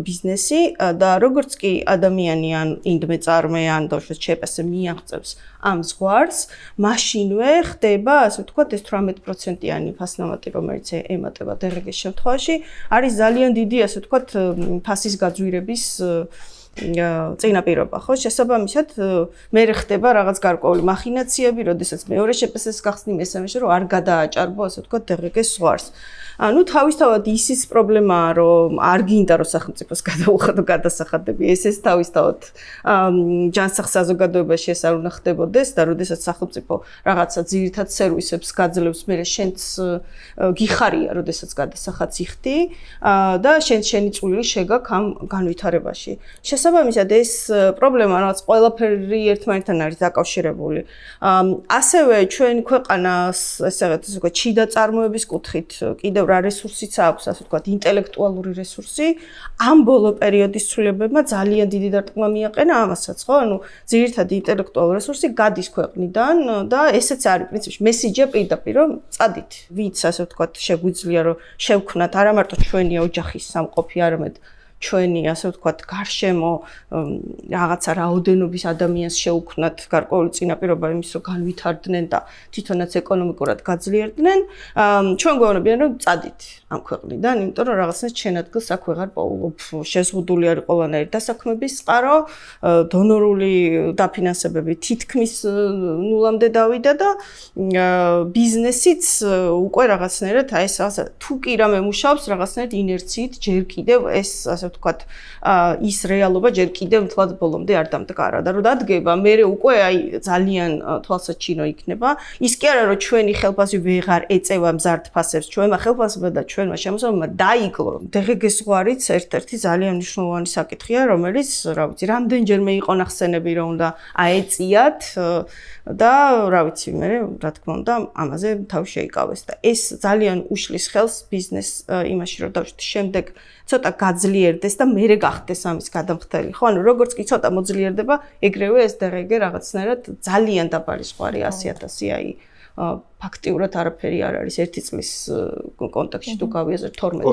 ბიზნესი და როგორც კი ადამიანი ან ინდმეწარმე ან დაუშვათ შეპასე მიაღწევს ამ ზღვარს, მაშინვე ხდება, ასე ვთქვათ, ეს 18%-იანი ფასნამატი, რომელიც ემატება DGK-ის შემთხვევაში, არის ძალიან დიდი, ასე ვთქვათ, ფასის გაძვირების წინაპირობა, ხო? შესაბამისად, მე ხდება რაღაც გარკვეული მახინაციები, როდესაც მეორე შეპასეს გახსნი მესამეში, რომ არ გადააჭარბო, ასე ვთქვათ, DGK-ის ზღვარს. თავისთავად ისიც პრობლემაა, რომ არ გინდა რომ სახელმწიფოს გადაუხადო გადასახადები. ეს თავისთავად ჯანსაღ საზოგადოებაში ეს არ უნდა ხდებოდეს და როდესაც სახელმწიფო რაღაცა ძირითად სერვისებს გაძლევს, მე შენც გიხარია, როდესაც გადასახადს იხდი და შენი წვლილი შეგაქვს ამ განვითარებაში. შესაბამისად ეს პრობლემა რაღაც ყველაფერი ერთმანეთთან არის დაკავშირებული. ასევე ჩვენი ქვეყანას ესე ვთქვათ, ჩიდა წარმოების კუთხით კიდევ რა რესურსიც აქვს, ასე ვთქვათ, ინტელექტუალური რესურსი. ამ ბოლო პერიოდის ცვლილებებმა ძალიან დიდი დარტყმა მიაყენა ამასაც, ხო? ანუ ძირითადი ინტელექტუალური რესურსი გადის ქვეყნიდან და ესეც არის პრინციპში მესიჯია პირდაპირ, რომ წადით. ვინც ასე ვთქვათ, შეგვიძლია რომ შევქნათ არა მარტო ჩვენი ოჯახის სამყოფი, არამედ ჩვენი ასე ვთქვათ გარშემო რაღაცა რაოდენობის ადამიანს შეუქმნათ გარკვეული წინაპირობა იმის რომ განვითარდნენ და თვითონაც ეკონომიკურად გაძლიერდნენ ჩვენ გვეუბნებიან რომ წადით ამ ქვეყნიდან იმიტომ რომ რაღაცნაირად ჩვენ ადგილს აქ ვეღარ პოულობ შეზღუდული არის ყველანაირი დასაქმების წყარო დონორული დაფინანსებები თითქმის ნულამდე დავიდა და ბიზნესიც უკვე რაღაცნაირად აი ეს რაღაცა თუ კი რამე მუშაობს რაღაცნაირად ინერციით ჯერ კიდევ ეს ასე ვთქვათ, ის რეალობა ჯერ კიდევ მთლად ბოლომდე არ დამდგარა და რომ დადგება, მე უკვე აი ძალიან თვალსაჩინო იქნება. ის კი არა რომ ჩვენი ხელფასი ვეღარ ეწევა მზარდ ფასებს, ჩვენმა ხელფასებმა და ჩვენმა შემოსავალმა დაიკლო. დღეს ზღვარიც ერთ-ერთი ძალიან მნიშვნელოვანი საკითხია, რომელიც, რა ვიცი, რამდენჯერმე იყო ნახსენები, რომ უნდა აეწიათ და რა ვიცი, მე რა თქმა უნდა, ამაზე თავი შეიკავეს და ეს ძალიან უშლის ხელს ბიზნეს იმაში რომ დავშვით შემდეგ ცოტა გაძლიერდეს და მერე გახდეს ამის გადამხდელი. ხო, ანუ როგორც კი ცოტა მოძლიერდება, ეგრევე ეს დღეგ რაღაცნაირად ძალიან დაბალი ზღვარი 100,000 აი ფაქტიურად არაფერი არ არის ერთი წლის კონტექსტში თუ გავიაზრებ 12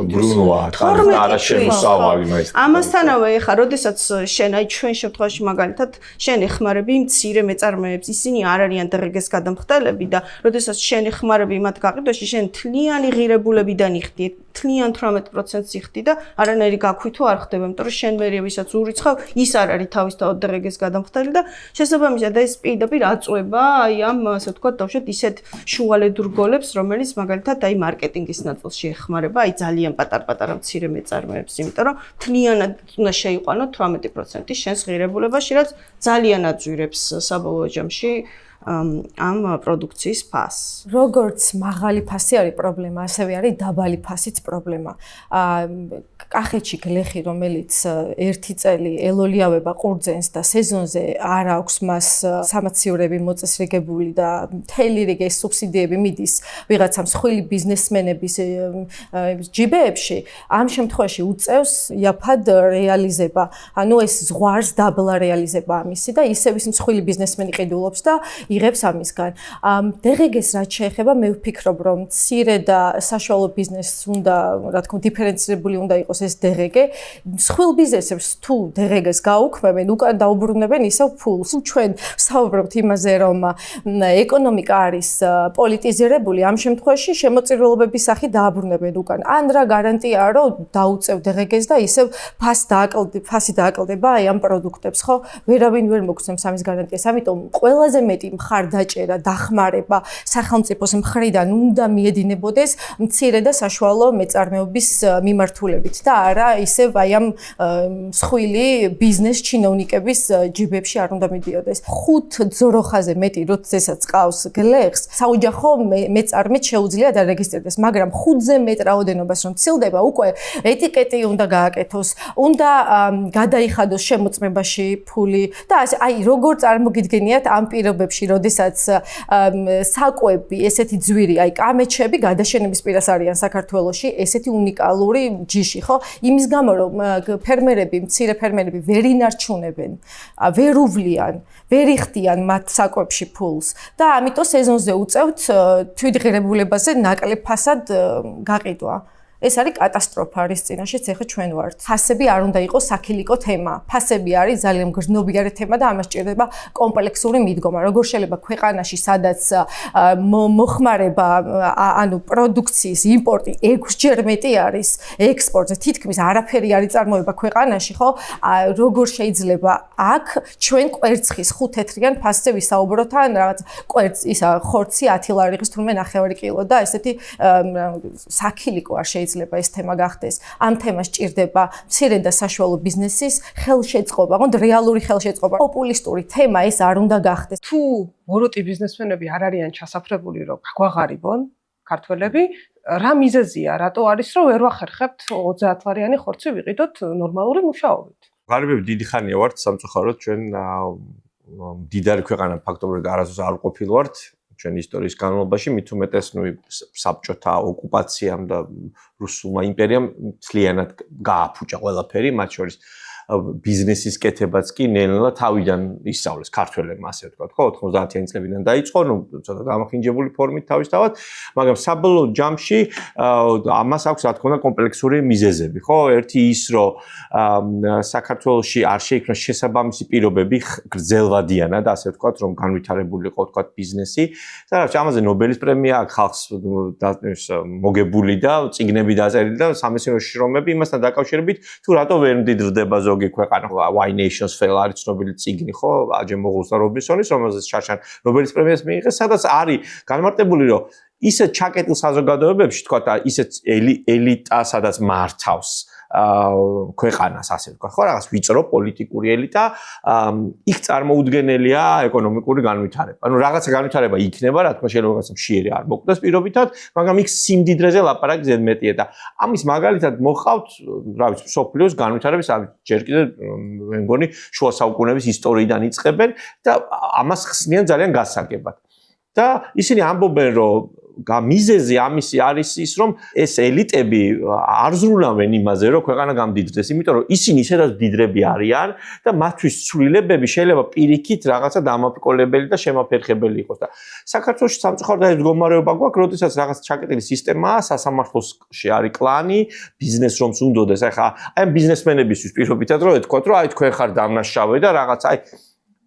ამასთანავე ეხა როდესაც შენ აი ჩვენ შემთხვევაში მაგალითად შენ ეხმარები მცირე მეწარმეებს ისინი არ არიან დღეგეს გადამხდელები და როდესაც შენ ეხმარები მათ გაყიდვაში შენ თლიანი ღირებულებიდან იხდი თლიან 18%-ს იხდი და არანაირი გაქვით არ ხდება იმიტომ რომ შენ მერე ვისაც ურიცხავ ის არ არის თავისთავად დღეგეს გადამხდელი და შესაბამისად ეს პირდაპირ აწვება აი ამ ასე ვთქვათ დავშოთ ისეთ შუალედურ გოლებს, რომელიც მაგალითად აი მარკეტინგის ნაწილში ეხმარება, აი ძალიან პატარ-პატარა მცირე მეწარმეებს, იმიტომ რომ თლიანად უნდა შეიყვანოთ 18% შენს ღირებულებაში, რაც ძალიან აძვირებს საბოლოო ჯამში ამ პროდუქციის ფასს.
როგორც მაღალი ფასი არის პრობლემა, ასევე არის დაბალი ფასიც პრობლემა. კახეთში გლეხი, რომელიც ერთი წელი ელოლიავება ყურძენს და სეზონზე არ აქვს მას სამაციურები მოწესრიგებული და მთელი რიგი სუბსიდიები მიდის ვიღაცა მსხვილი ბიზნესმენების ჯიბეებში, ამ შემთხვევაში უწევს იაფად რეალიზება. ანუ ეს ზღვარს დაბლა რეალიზება ამისი და ისევ ის მსხვილი ბიზნესმენი ყიდულობს და იღებს ამისგან. დღეგეს რაც შეეხება, მე ვფიქრობ, რომ მცირე და საშუალო ბიზნესს უნდა, რა თქმა უნდა, დიფერენცირებული უნდა იყოს ეს დღეგე. მსხვილ ბიზნესებს თუ დღეგეს გაუქმებენ, უკან დაუბრუნებენ ისევ ფულს. ჩვენ ვსაუბრობთ იმაზე, რომ ეკონომიკა არის პოლიტიზირებული, ამ შემთხვევაში შემოწირულობების სახით დააბრუნებენ უკან. ან რა გარანტიაა, რომ დაუწევ დღეგეს და ისევ ფასი დააკლდება აი ამ პროდუქტებს, ხო? ვერავინ ვერ მოგცემს ამის გარანტიას. ამიტომ ყველაზე მეტი მხარდაჭერა, დახმარება სახელმწიფოს მხრიდან უნდა მიედინებოდეს მცირე და საშუალო მეწარმეობის მიმართულებით და არა ისევ აი ამ მსხვილი ბიზნეს ჩინოვნიკების ჯიბებში არ უნდა მიდიოდეს. 5 ძროხაზე მეტი როდესაც ყავს გლეხს, საოჯახო მეწარმედ შეუძლია დარეგისტრირდეს, მაგრამ 5-ზე მეტ რაოდენობას რომ ცილდება, უკვე ეტიკეტი უნდა გააკეთოს, უნდა გადაიხადოს შემოწმებაში ფული და ასე აი როგორ წარმოგიდგენიათ ამ პირობებში, როდესაც საკვები, ესეთი ძვირი, აი კამეჩები გადაშენების პირას არიან საქართველოში, ესეთი უნიკალური ჯიში, ხო? იმის გამო რომ ფერმერები, მცირე ფერმერები ვერ ინარჩუნებენ, ვერ უვლიან, ვერ იხდიან მათ საკვებში ფულს და ამიტომ სეზონზე უწევთ თვითღირებულებაზე ნაკლებ ფასად გაყიდვა. ეს არის კატასტროფა, რის წინაშეც ეხა ჩვენ ვართ. ფასები არ უნდა იყოს საქილიკო თემა. ფასები არის ძალიან გრძნობიარე თემა და ამას ჭირდება კომპლექსური მიდგომა. როგორ შეიძლება ქვეყანაში, სადაც მოხმარება, ანუ პროდუქციის იმპორტი 6-ჯერ მეტი არის ექსპორტზე, თითქმის არაფერი არ იწარმოება ქვეყანაში, ხო? როგორ შეიძლება აქ ჩვენ კვერცხის 5 თეთრიან ფასზე ვისაუბროთ, ან რაღაც ისა ხორცი 10 ლარიღის თურმე 9 კილო და ესეთი საქილიკო არ შეიძლება ეს თემა გახდეს. ამ თემას ჭირდება მცირე და საშუალო ბიზნესის ხელშეწყობა, ოღონდ რეალური ხელშეწყობა. პოპულისტური თემა ეს არ უნდა გახდეს.
თუ მოროტი ბიზნესმენები არ არიან ჩასაფრებული, რომ გაგვაღარიბონ ქართველები, რა მიზეზია, რატო არის, რომ ვერ ვახერხებთ 30 ლარიანი ხორცი ვიყიდოთ ნორმალური მუშაობით?
ღარიბები დიდი ხანია ვართ სამწუხაროდ ჩვენ მდიდარი ქვეყანა ფაქტობრივად არასდროს არ ყოფილვართ ჩვენი ისტორიის განმავლობაში მით უმეტეს საბჭოთა ოკუპაციამ და რუსულმა იმპერიამ მთლიანად გააფუჭა ყველაფერი მათ შორის ბიზნესის კეთებაც კი ნელ-ნელა თავიდან ისწავლეს ქართველებმა ასე ვთქვათ ხო 90-იანი წლებიდან დაიწყო ცოტა გამახინჯებული ფორმით თავისთავად მაგრამ საბოლოო ჯამში ამას აქვს რა თქმა უნდა კომპლექსური მიზეზები ხო ერთი ის რომ საქართველოში არ შეიქმნა შესაბამისი პირობები გრძელვადიანად ასე ვთქვათ რომ განვითარებული იყო ვთქვათ ბიზნესი და ამაზე ნობელის პრემია ხალხს მოგებული და წიგნები დაწერილი და სამეცნიერო შრომები იმასთან დაკავშირებით თუ რატო ვერ მდიდრდება ზოგი ქვეყანა Why Nations Fail არის ცნობილი წიგნი ხო აჯე მოღულს და რობინსონის რომელზეც შარშან ნობელის პრემიას მიიღეს სადაც არის განმარტებული რომ ისეთ ჩაკეტილ საზოგადოებებში თქვა და ისეთ ელიტა სადაც მართავს ქვეყანას ასე ვთქვა ხო რაღაც ვიწრო პოლიტიკური ელიტა იქ წარმოუდგენელია ეკონომიკური განვითარება ანუ რაღაცა განვითარება იქნება რა თქმა შეიძლება რაღაცა მშიერი არ მოკვდეს პირობითად მაგრამ იქ სიმდიდრეზე ლაპარაკი ზედმეტია და ამის მაგალითად მოხავთ რა ვიცი სოფლიოს განვითარების ჯერ კიდევ მე მგონი შუა საუკუნეების ისტორიიდან იწყებენ და ამას ხსნიან ძალიან გასაგებად და ისინი ამბობენ რომ გამიზეზი ამისი არის ის რომ ეს ელიტები არ ზრუნავენ იმაზე რომ ქვეყანა გამდიდრდეს იმიტომ რომ ისინი ისედაც დიდრები არიან და მათთვის ცვლილებები შეიძლება პირიქით რაღაცა დამაბრკოლებელი და შემაფერხებელი იყოს და საქართველოში სამწუხაროდ ეს მდგომარეობა გვაქვს როდესაც რაღაც ჩაკეტილი სისტემაა სასამართლოში არის კლანი ბიზნეს რომს უნდოდეს ახლა აი ამ ბიზნესმენებისთვის პირობითად რომ ეთქვათ რომ აი თქვენ ხარ დამნაშავე და რაღაცა აი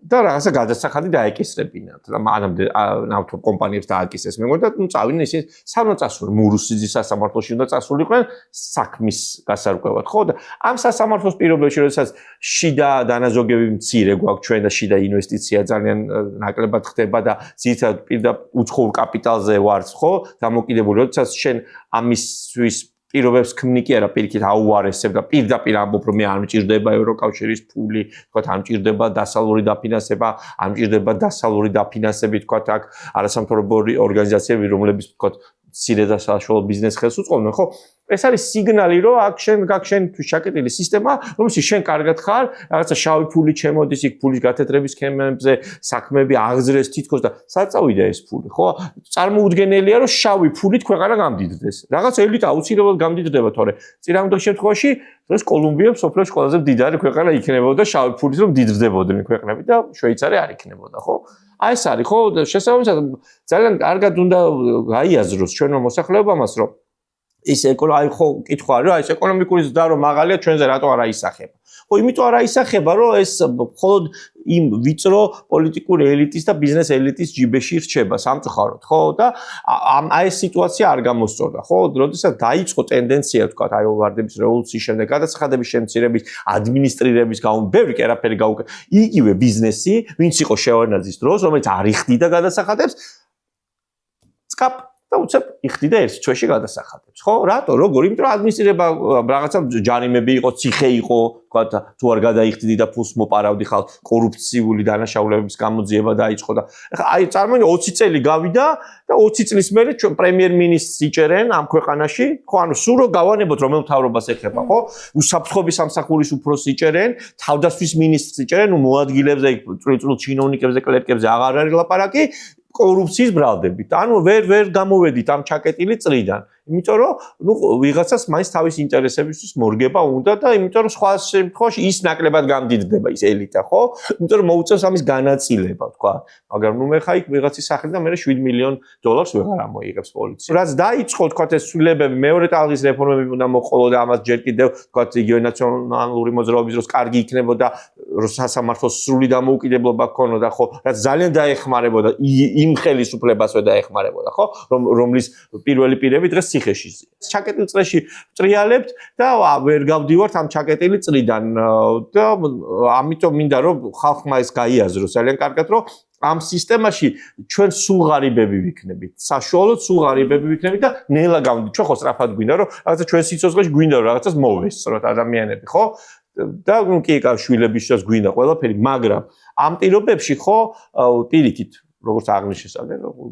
და რაღაცა გადასახადი დაეკისრებინათ და მანამდე ნავთობ კომპანიებს დააკისეს მე მგონი და წავიდნენ ისე სანამ წასული მურუსიძის სასამართლოში უნდა წასულიყვნენ საქმის გასარკვევად ხო და ამ სასამართლოს პირობებში როდესაც შიდა დანაზოგები მცირე გვაქვს ჩვენ და შიდა ინვესტიცია ძალიან ნაკლებად ხდება და ძირითადად პირდაპირ უცხოურ კაპიტალზე ვართ ხო დამოკიდებული როდესაც შენ ამისთვის პირობებს ქმნი კი არა პირიქით აუარესებ და პირდაპირ ამბობ რომ მე არ მჭირდება ევროკავშირის ფული, თქვათ არ მჭირდება დასავლური დაფინანსება, არ მჭირდება დასავლური დაფინანსები, თქვათ აქ არასამთავრობო ორგანიზაციები, რომლებიც თქვათ მცირე და საშუალო ბიზნეს ხელს უწყობენ, ხო? ეს არის სიგნალი, რომ აქ შენთვის ჩაკეტილი სისტემა, რომელშიც შენ კარგად ხარ, რაღაცა შავი ფული ჩემოდის იქ ფულის გათეთრების სქემებზე, საქმეები აღძრეს თითქოს და სად წავიდა ეს ფული, ხო? წარმოუდგენელია, რომ შავი ფულით ქვეყანა გამდიდრდეს. რაღაც ელიტა აუცილებლად გამდიდრდება, თორე წინამორბედი შემთხვევაში დღეს კოლუმბია სოფლიოში ყველაზე მდიდარი ქვეყანა იქნებოდა შავი ფულით, რომ დიდრდებოდნენ ქვეყნები და შვეიცარია არ იქნებოდა, ხო? აი ეს არის, ხო? შესაბამისად ძალიან კარგად უნდა გაიაზროს ჩვენო მოსახლეობამაც, რომ ის აი ხო კითხვა არის, აი ეს ეკონომიკური ზრდა რომ მაღალია ჩვენზე რატო არ აისახება? ხო, იმიტომ არ აისახება, რომ ეს მხოლოდ იმ ვიწრო პოლიტიკური ელიტის და ბიზნეს ელიტის ჯიბეში რჩება სამწუხაროდ, ხო? და აი ეს სიტუაცია არ გამოსწორდა, ხო? როდესაც დაიწყო ტენდენცია, თქვა, აი ვარდების რევოლუციის შემდეგ, გადასახადების შემცირების, ადმინისტრირების ბევრი კერაფერი გაუკეთა. იგივე ბიზნესი, ვინც იყო შევარდნაძის დროს, რომელიც არ იხდიდა გადასახადებს, წკაპ და უცებ იხდიდა ერთ თვეში გადასახადებს, ხო? რატო? როგორ? იმიტომ რომ ადმინისტრირება რაღაცა ჯარიმები იყო, ციხე იყო, თქვა თუ არ გადაიხდიდი და ფულს მოპარავდი ხალხ, კორუფციული დანაშაულებების გამოძიება დაიწყო და ახლა აი წარმოიდგინე 20 წელი გავიდა და 20 წლის მერე ჩვენ პრემიერ-მინისტრს იჭერენ ამ ქვეყანაში, ხო? ანუ სულ რო გავანებოთ რომელ მთავრობას ეხება, ხო? უსაფრთხოების სამსახურის უფროსს იჭერენ, თავდასხმის მინისტრს იჭერენ, მოადგილებზე, წვრილ ჩინოვნიკებზე, კლერკებზე აღარ არის ლაპარაკი. კორუფციის ბრალდებით. ანუ ვერ გამოვედით ამ ჩაკეტილი წრიდან. იმიტომ რომ ნუ ვიღაცას მაინც თავის ინტერესებისთვის მორგება უნდა და იმიტომ რომ სხვა შემთხვევაში ის ნაკლებად გამდიდრდება ის ელიტა, ხო? იმიტომ რომ მოუწევს ამის განაწილება, თქვა. მაგრამ ნუ მე ხა იქ ვიღაცის სახლიდან მე $7 მილიონ ვეღარ ამოიღებს პოლიცია. რაც დაიწყო, თქვა ეს ცვლილებები, მეორე ტალღის რეფორმები უნდა მოყოლო და ამას ჯერ კიდევ, თქვა იგივე ნაციონალური მოძრაობის დროს კარგი იქნებოდა, რომ სასამართლოს სრული დამოუკიდებლობა ჰქონოდა, ხო? რაც ძალიან დაეხმარებოდა იმ ხელისუფლებასვე დაეხმარებოდა, ხო? რომლის პირველი პირები დღეს ციხეში. ჩაკეტილ წრეში ტრიალებთ და ვერ გავდივართ ამ ჩაკეტილი წრიდან და ამიტომ მინდა რომ ხალხმა ეს გაიაზროს ძალიან კარგად რომ ამ სისტემაში ჩვენ სულ ღარიბები ვიქნებით. საშუალოდ სულ ღარიბები ვიქნებით და ნელა გავდივართ. ჩვენ ხო სწრაფად გვინდა რომ რაღაცა ჩვენ სიცოცხლეში გვინდა რომ რაღაცას მოვესწროთ ადამიანები, ხო? და ნუ კი შვილებისთვის გვინდა ყველაფერი, მაგრამ ამ პირობებში ხო პირიქით როგორც აღნიშნეს,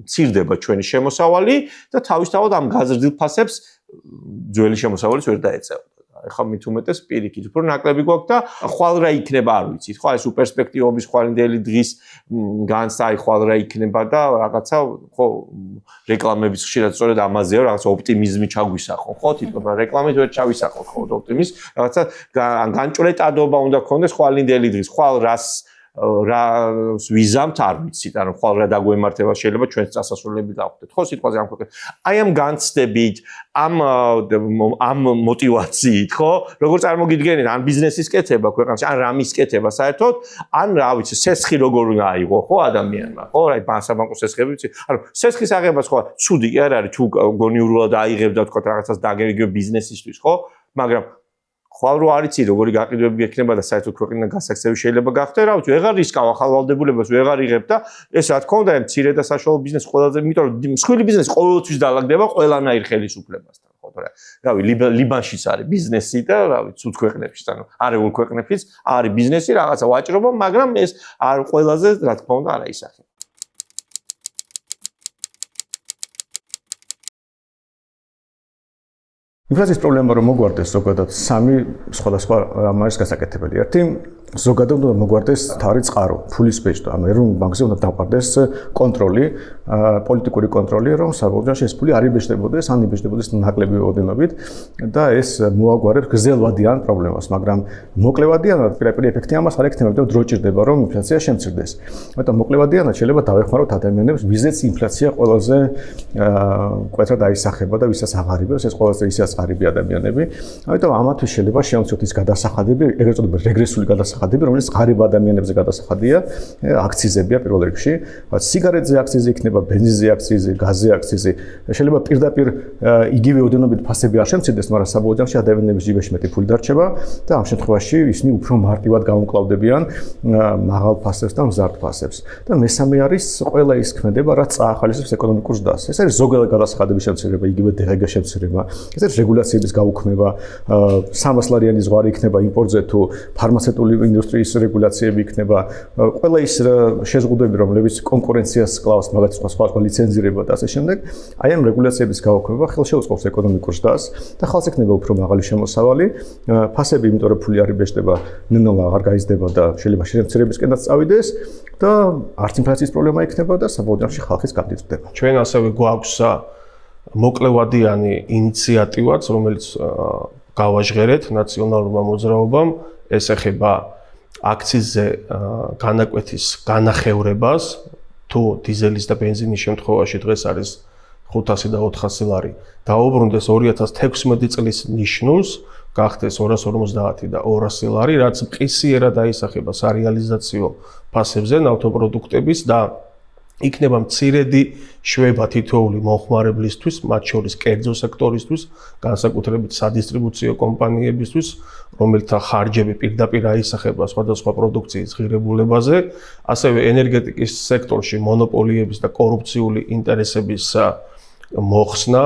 მცირდება ჩვენი შემოსავალი და თავისთავად ამ გაზრდილ ფასებს ძველი შემოსავალიც ვერ დაეწევა. ეხლა მით უმეტეს პირიქით, უფრო ნაკლები გვაქვს და ხვალ რა იქნება არ ვიცით, ხო, ეს პერსპექტივების ხვალინდელი დღის განსა ხვალ რა იქნება და რაღაცა, ხო, რეკლამების ხშირად სწორედ ამაზეა, რაღაცა ოპტიმიზმი ჩაგვისახო, ხო, თვითონ რეკლამით ვერ ჩავისახოთ, ხო, ოპტიმიზმს, რაღაცა განჭრეტადობა უნდა გქონდეს ხვალინდელი დღის, ხვალ რა ვიზამთ არ ვიცით, ანუ ხვალ რა დაგვემართება შეიძლება ჩვენს წასასვლელები გავხდეთ, ხო, სიტყვაზე ამ ქვეყნად. აი ამ განცდებით, ამ мотивაციით, ხო, როგორ წარმოგიდგენთ, ან ბიზნესის კეთება ქვეყანაში, ან რამის კეთება საერთოდ, ან რა ვიცი, სესხი როგორ უნდა აიღო, ხო, ადამიანმა, ხო, აი ბანკსაბანკო სესხები ვიცი, ანუ სესხის აღება სხვა ცუდი კი არ არის, თუ გონიურულად აიღებ და თქვა რაღაცას დაგეგმებ ბიზნესისთვის, ხო, მაგრამ ხვალ რო არიცი როგორი გაყიდვები გექნება და საერთოდ ქვეყნიდან გასაქცევი შეიძლება გახდე, რა ვიცი, ვეღარ რისკავ ახალ ვალდებულებას ვეღარ იღებ და ეს რა თქმა უნდა, მცირე და საშუალო ბიზნესი ყველაზე, იმიტომ რომ მსხვილი ბიზნესი ყოველთვის დაალაგდება ყველანაირ ხელისუფლებასთან, ხო, რავი, ლიბანშიც არის ბიზნესი და რავი, ცუდ ქვეყნებშიც, ანუ არეულ ქვეყნებშიც არის ბიზნესი, რაღაცა ვაჭრობა, მაგრამ ეს არ ყველაზე, რა თქმა უნდა, არა ისახი.
ინფლაციის პრობლემა რომ მოგვარდეს ზოგადად სამი სხვადასხვა რამ არის გასაკეთებელი. ერთი ზოგადად უნდა მოგვარდეს თავი წყარო, ფულის ბეჭდა, ანუ ეროვნულ ბანკზე უნდა დავყარდეს კონტროლი, პოლიტიკური კონტროლი, რომ საბოლოო ეს ფული არ იბეჭდებოდეს, ან იბეჭდებოდეს ნაკლები ოდენობით და ეს მოაგვარებს გრძელვადიან პრობლემას, მაგრამ მოკლევადიანად პირდაპირ ეფექტი ამას არ ექნება, იმიტომ რომ დრო ჭირდება, რომ ინფლაცია შემცირდეს. მაგრამ მოკლევადიანად შეიძლება დავეხმაროთ ადამიანებს, ვიზეც ინფლაცია ყველაზე მკვეთრად აისახება და ვისაც აღარიბებს, ეს ყველაზე ისაც ღარიბი ადამიანები. ამიტომ ამათთვის შეიძლება შევამციროთ ის გადასახადები, ეგრეთ წოდებული რეგრესული გადასახადები, რომელიც ღარიბ ადამიანებზე გადასახადია, აქციზებია პირველ რიგში, სიგარეტზე აქციზი იქნება, ბენზინზე აქციზი, გაზზე აქციზი. შეიძლება პირდაპირ იგივე ოდენობით ფასები არ შემცირდეს, მაგრამ საბოლოო ჯამში ადამიანების ჯიბეში მეტი ფული დარჩება და ამ შემთხვევაში ისინი უფრო მარტივად გამომკლავდებიან მაღალ ფასებს და მზარდ ფასებს. და მესამე არის ყველა ის ქმედება, რაც წაახალისებს ეკონომიკურ ზრდას. ეს არის ზოგადად გადასახადების შემცირება, იგივე დღეგ შემცირება. ეს არის რეგულაციების გაუქმება, 300 ლარიანი ზღვარი იქნება იმპორტზე თუ ფარმაცევტული ინდუსტრიის რეგულაციები იქნება, ყველა ის შეზღუდვები, რომლებიც კონკურენციას კლავს, მაგალითად სხვა ლიცენზირება და ასე შემდეგ, აი ამ რეგულაციების გაუქმება ხელშეუწყობს ეკონომიკურ ზრდას და ხალხს ექნება უფრო მაღალი შემოსავალი, ფასები, იმიტომ რომ ფული არ იბეჭდება, ნელ-ნელა აღარ გაიზრდება და შეიძლება შემცირებისკენაც წავიდეს და არც ინფლაციის პრობლემა იქნება და საბოლოო ჯამში ხალხის გამდიდრდება.
ჩვენ ასევე გვაქვს მოკლევადიანი ინიციატივაც, რომელიც გავაჟღერეთ ნაციონალურმა მოძრაობამ, ეს ეხება აქციზზე განაკვეთის განახევრებას, თუ დიზელის და ბენზინის შემთხვევაში დღეს არის 500 და 400 ლარი, დაუბრუნდეს 2016 წლის ნიშნულს, გახდეს 250 და 200 ლარი, რაც მყისიერად აისახება სარეალიზაციო ფასებზე ნავთობპროდუქტების და იქნება მცირედი შვება თითოეული მომხმარებლისთვის, მათ შორის კერძო სექტორისთვის, განსაკუთრებით სადისტრიბუციო კომპანიებისთვის, რომელთა ხარჯები პირდაპირ აისახება სხვადასხვა პროდუქციის ღირებულებაზე, ასევე ენერგეტიკის სექტორში მონოპოლიების და კორუფციული ინტერესების მოხსნა,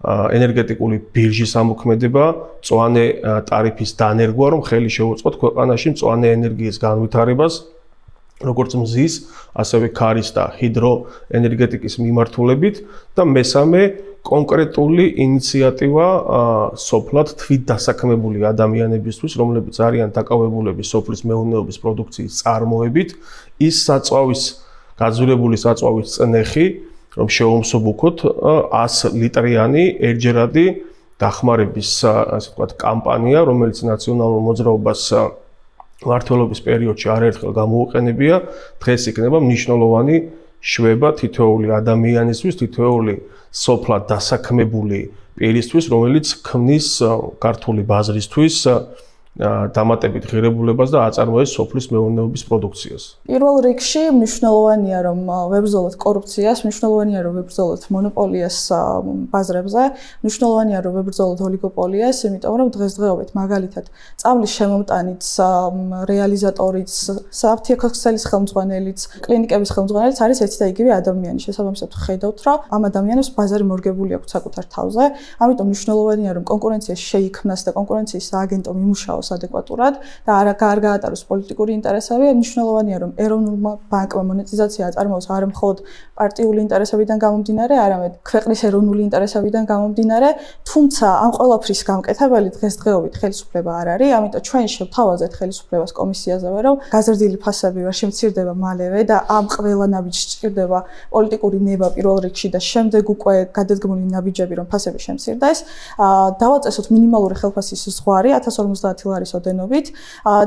ენერგეტიკული ბირჟის ამოქმედება, მწვანე ტარიფის დანერგვა, რომ ხელი შეუწყოთ ქვეყანაში მწვანე ენერგიის განვითარებას, როგორც მზის, ასევე ქარის და ჰიდროენერგეტიკის მიმართულებით და მესამე კონკრეტული ინიციატივა სოფლად თვით დასაქმებული ადამიანებისთვის, რომლებიც არიან დაკავებულები სოფლის მეურნეობის პროდუქციის წარმოებით, ის საწვავის გაძვირებული საწვავის წნეხი, რომ შეუმსუბუქოთ 100 ლიტრიანი ერთჯერადი დახმარების, ასე ვთქვათ, კამპანია, რომელიც ნაციონალურ მოძრაობას მმართველობის პერიოდში არაერთხელ გამოუყენებია, დღეს იქნება მნიშვნელოვანი შვება თითოეული ადამიანისთვის, თითოეული სოფლად დასაქმებული პირისთვის, რომელიც ქმნის ქართული ბაზრისთვის დამატებით ღირებულებას და აწარმოებს სოფლის მეურნეობის პროდუქციას.
პირველ რიგში მნიშვნელოვანია, რომ ვებრძოლოთ კორუფციას, მნიშვნელოვანია, რომ ვებრძოლოთ მონოპოლიას ბაზრებზე, მნიშვნელოვანია, რომ ვებრძოლოთ ოლიგოპოლიას, იმიტომ რომ დღესდღეობით მაგალითად წავლის შემომტანიც, რეალიზატორიც, საფთიაქცელის ხელმძღვანელიც, კლინიკების ხელმძღვანელიც არის ერთი და იგივე ადამიანი. შესაბამისად ხედავთ, რომ ამ ადამიანებს ბაზარი მორგებული აქვს საკუთარ თავზე, ამიტომ მნიშვნელოვანია, რომ კონკურენცია შეიქმნას და კონკურენციის სააგენტო მიმუშაოს აწარმოოს ადეკვატურად და არ გაატაროს პოლიტიკური ინტერესები, მნიშვნელოვანია რომ ეროვნულმა ბანკმა მონეტიზაცია აწარმოოს არა მხოლოდ პარტიული ინტერესებიდან გამომდინარე, არამედ ქვეყნის ეროვნული ინტერესებიდან გამომდინარე, თუმცა ამ ყველაფრის გამკეთებელი დღესდღეობით ხელისუფლება არ არის, ამიტომ ჩვენ შევთავაზეთ ხელისუფლებას კომისიაზე, რომ გაზრდილი ფასები ვერ შემცირდება მალევე და ამ ყველა ნაბიჯს სჭირდება პოლიტიკური ნება პირველ რიგში და შემდეგ უკვე გადადგმული ნაბიჯები რომ ფასები შემცირდეს. დავაწესოთ მინიმალური ხელფასის ზღვარი 1050 ლარის ოდენობით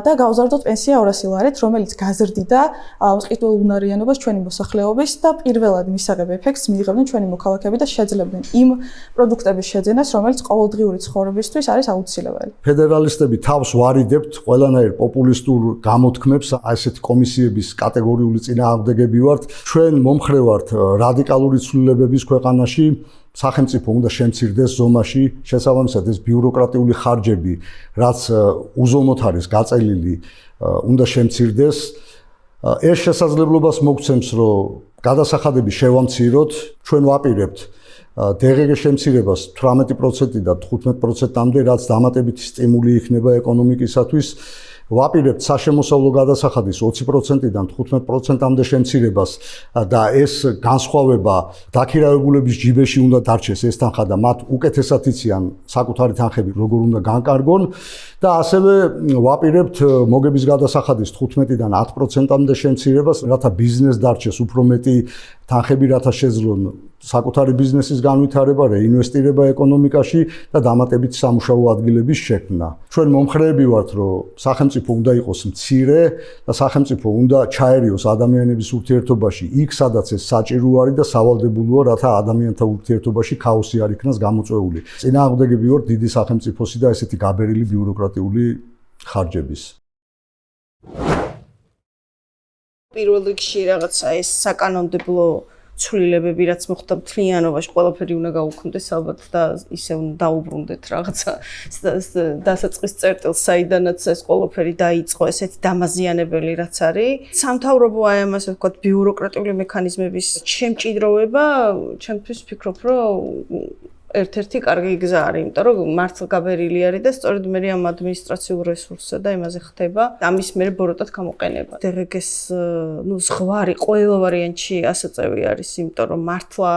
და გავზარდოთ პენსია 200 ლარით, რომელიც გაზრდიდა მყიდველ უნარიანობას ჩვენი მოსახლეობის და პირველად მისაღებ ეფექტს მიიღებდნენ ჩვენი მოქალაქეები და შეძლებდნენ იმ პროდუქტების შეძენას, რომელიც ყოველდღიური ცხოვრებისთვის არის აუცილებელი.
ფედერალისტები თავს ვარიდებთ ყველანაირ პოპულისტურ გამოთქმებს, ასეთი კომისიების კატეგორიული წინააღმდეგები ვართ. ჩვენ მომხრე ვართ რადიკალური ცვლილებების ქვეყანაში, სახელმწიფო უნდა შემცირდეს ზომაში, შესაბამისად ეს ბიუროკრატიული ხარჯები, რაც უზომოდ არის გაწელილი, უნდა შემცირდეს. ეს შესაძლებლობას მოგცემს, რომ გადასახადები შევამციროთ, ჩვენ ვაპირებთ DGG შემცირებას 18%-დან 15%-მდე, რაც დამატებითი სტიმული იქნება ეკონომიკისათვის. ვაპირებთ საშემოსავლო გადასახადის 20%-დან 15%-მდე შემცირებას და ეს განსხვავება დაქირავებულების ჯიბეში უნდა დარჩეს ეს თანხა და მათ უკეთესად იციან საკუთარი თანხები როგორ უნდა განკარგონ და ასევე ვაპირებთ მოგების გადასახადის 15-დან 10%-მდე შემცირებას, რათა ბიზნეს დარჩეს უფრო მეტი თანხები, რათა შეძლონ საკუთარი ბიზნესის განვითარება, რეინვესტირება ეკონომიკაში და დამატებით სამუშაო ადგილების შექმნა. ჩვენ მომხრეები ვართ, რომ სახელმწიფო უნდა იყოს მცირე და სახელმწიფო უნდა ჩაერიოს ადამიანების ურთიერთობაში იქ, სადაც ეს საჭირო არის და სავალდებულოა, რათა ადამიანთა ურთიერთობაში ქაოსი არ იქნას გამოწვეული. წინააღმდეგები ვართ დიდი სახელმწიფოსი და ესეთი გაბერილი ბიუროკრატიული ხარჯების.
პირველ რიგში რაღაცა ეს საკანონმდებლო ცვლილებები, რაც მოხდა მთლიანობაში, ყველაფერი უნდა გაუქმდეს ალბათ და ისე უნდა დაუბრუნდეთ რაღაცა დასაწყის წერტილს, საიდანაც ეს ყველაფერი დაიწყო, ესეთი დამაზიანებელი რაც არის. სამთავრობო აი ამ ასე ვთქვათ ბიუროკრატიული მექანიზმების შემჭიდროვება, ჩემთვის ვფიქრობ, რომ ერთ-ერთი კარგი გზა არის, იმიტომ რომ მართლა გაბერილი არის და სწორედ მე ამ ადმინისტრაციულ რესურსსა და იმაზე ხდება, ამის მე ბოროტად გამოყენება. DGG-ს ზღვარი ყველა ვარიანტში ასაწევი არის, იმიტომ რომ მართლა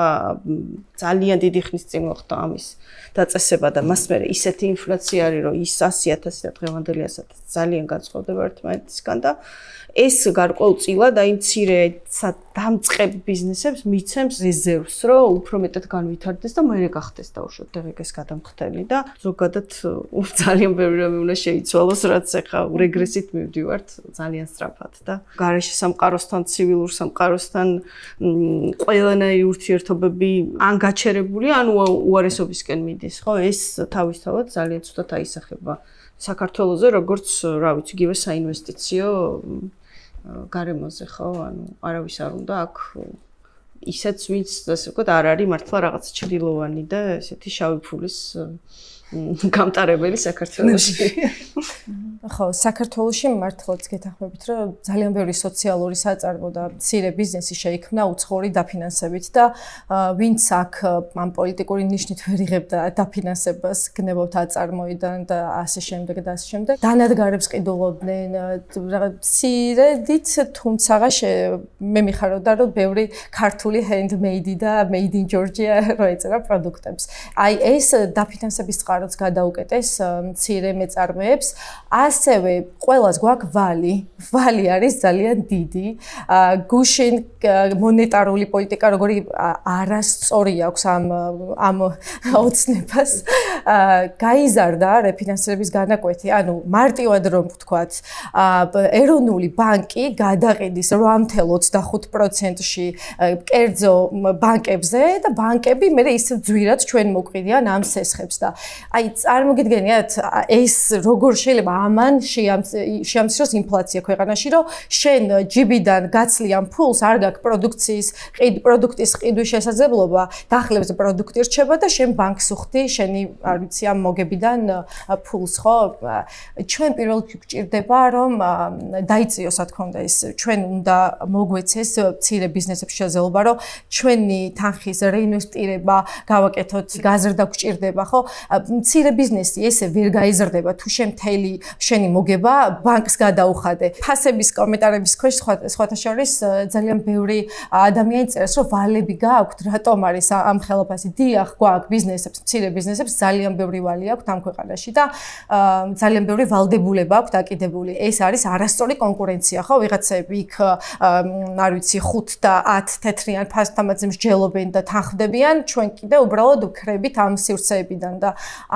ძალიან დიდი ხნის წინ მოხდა ამის დაწესება და მას მე ისეთი ინფლაცია არის, რომ ის 100.000 და დღევანდელი 100.000 ძალიან განსხვავდება ერთმანეთისგან და ეს გარკვეულწილად აი მცირე დამწყებ ბიზნესებს მიცემს რეზერვს, რომ უფრო მეტად განვითარდეს და მერე გახდეს დაუშვათ DGG-ს გადამხდელი და ზოგადად ძალიან ბევრი რამე უნდა შეიცვალოს, რაც ახლა რეგრესით მივდივართ ძალიან სწრაფად და გარეშე სამყაროსთან, ცივილურ სამყაროსთან ყველანაირი ურთიერთობები ან გაჩერებულია, ან უარესობისკენ მიდის, ხო? ეს თავისთავად ძალიან ცუდად აისახება საქართველოზე, როგორც, რა ვიცი, იგივე საინვესტიციო გარემოზე, ხო? ანუ არავის არ უნდა აქ ისეც ვინც ასე ვთქვათ არ არის მართლა რაღაც ჩრდილოვანი და ესეთი შავი ფულის გამტარებელი საქართველოში.
ხო, საქართველოში მართლაც გეთანხმებით, რომ ძალიან ბევრი სოციალური საწარმო და მცირე ბიზნესი შეიქმნა უცხოური დაფინანსებით და ვინც აქ ამ პოლიტიკური ნიშნით ვერ იღებდა დაფინანსებას, გნებავთ აწარმოიდან და ასე შემდეგ და ასე შემდეგ. დანადგარებს ყიდულობდნენ რაღაც მცირედით, თუმცა მე მიხარობდა, რომ ბევრი ქართული handmade და made in Georgia რო ეწერა პროდუქტებს. აი ეს დაფინანსების წყაროც გადაუკეტეს მცირე მეწარმეებს. ასევე ყველას გვაქვს ვალი. ვალი არის ძალიან დიდი. გუშინ მონეტარული პოლიტიკა როგორი არასწორი აქვს ამ ოცნებას. გაიზარდა რეფინანსირების განაკვეთი. ანუ მარტივად რომ ვთქვათ, ეროვნული ბანკი გადაყიდის 8.25%-ში კერძო ბანკებზე და ბანკები მე ისევ ძვირად ჩვენ მოყიდიან ამ სესხებს და აი წარმოგიდგენიათ ეს როგორ შეიძლება ამან შეამციროს ინფლაცია ქვეყანაში, რომ შენ ჯიბიდან გაცლი ამ ფულს, არ გაქვს პროდუქტის ყიდვის შესაძლებლობა, დახლებზე პროდუქტი რჩება და შენ ბანკს უხდი შენი არ ვიცი ამ მოგებიდან ფულს ხო ჩვენ პირველ რიგში გვჭირდება რომ დაიწიოს რა თქმა უნდა ეს ჩვენ უნდა მოგვეცეს მცირე ბიზნესებში შესაძლებლობა რომ ჩვენი თანხის რეინვესტირება გავაკეთოთ გაზრდა გვჭირდება ხო მცირე ბიზნესი ესე ვერ გაიზრდება თუ შენ მთელი შენი მოგება ბანკს გადაუხადე ფასების კომენტარების ქვეშ სხვათა შორის ძალიან ბევრი ადამიანი წერს რომ ვალები გააქვთ რატომ არის ამ ხელაფასი დიახ გვაქვს ბიზნესებს მცირე ბიზნესებს ძალიან ბევრი ვალი აქვთ ამ ქვეყანაში და ძალიან ბევრი ვალდებულება აქვთ აკიდებული ეს არის არასწორი კონკურენცია ხო ვიღაცები იქ არ ვიცი 5 და 10 თეთრიან ფასთამაძე მსჯელობენ და თანხმდებიან ჩვენ კიდე უბრალოდ ვქრებით ამ სივრცეებიდან და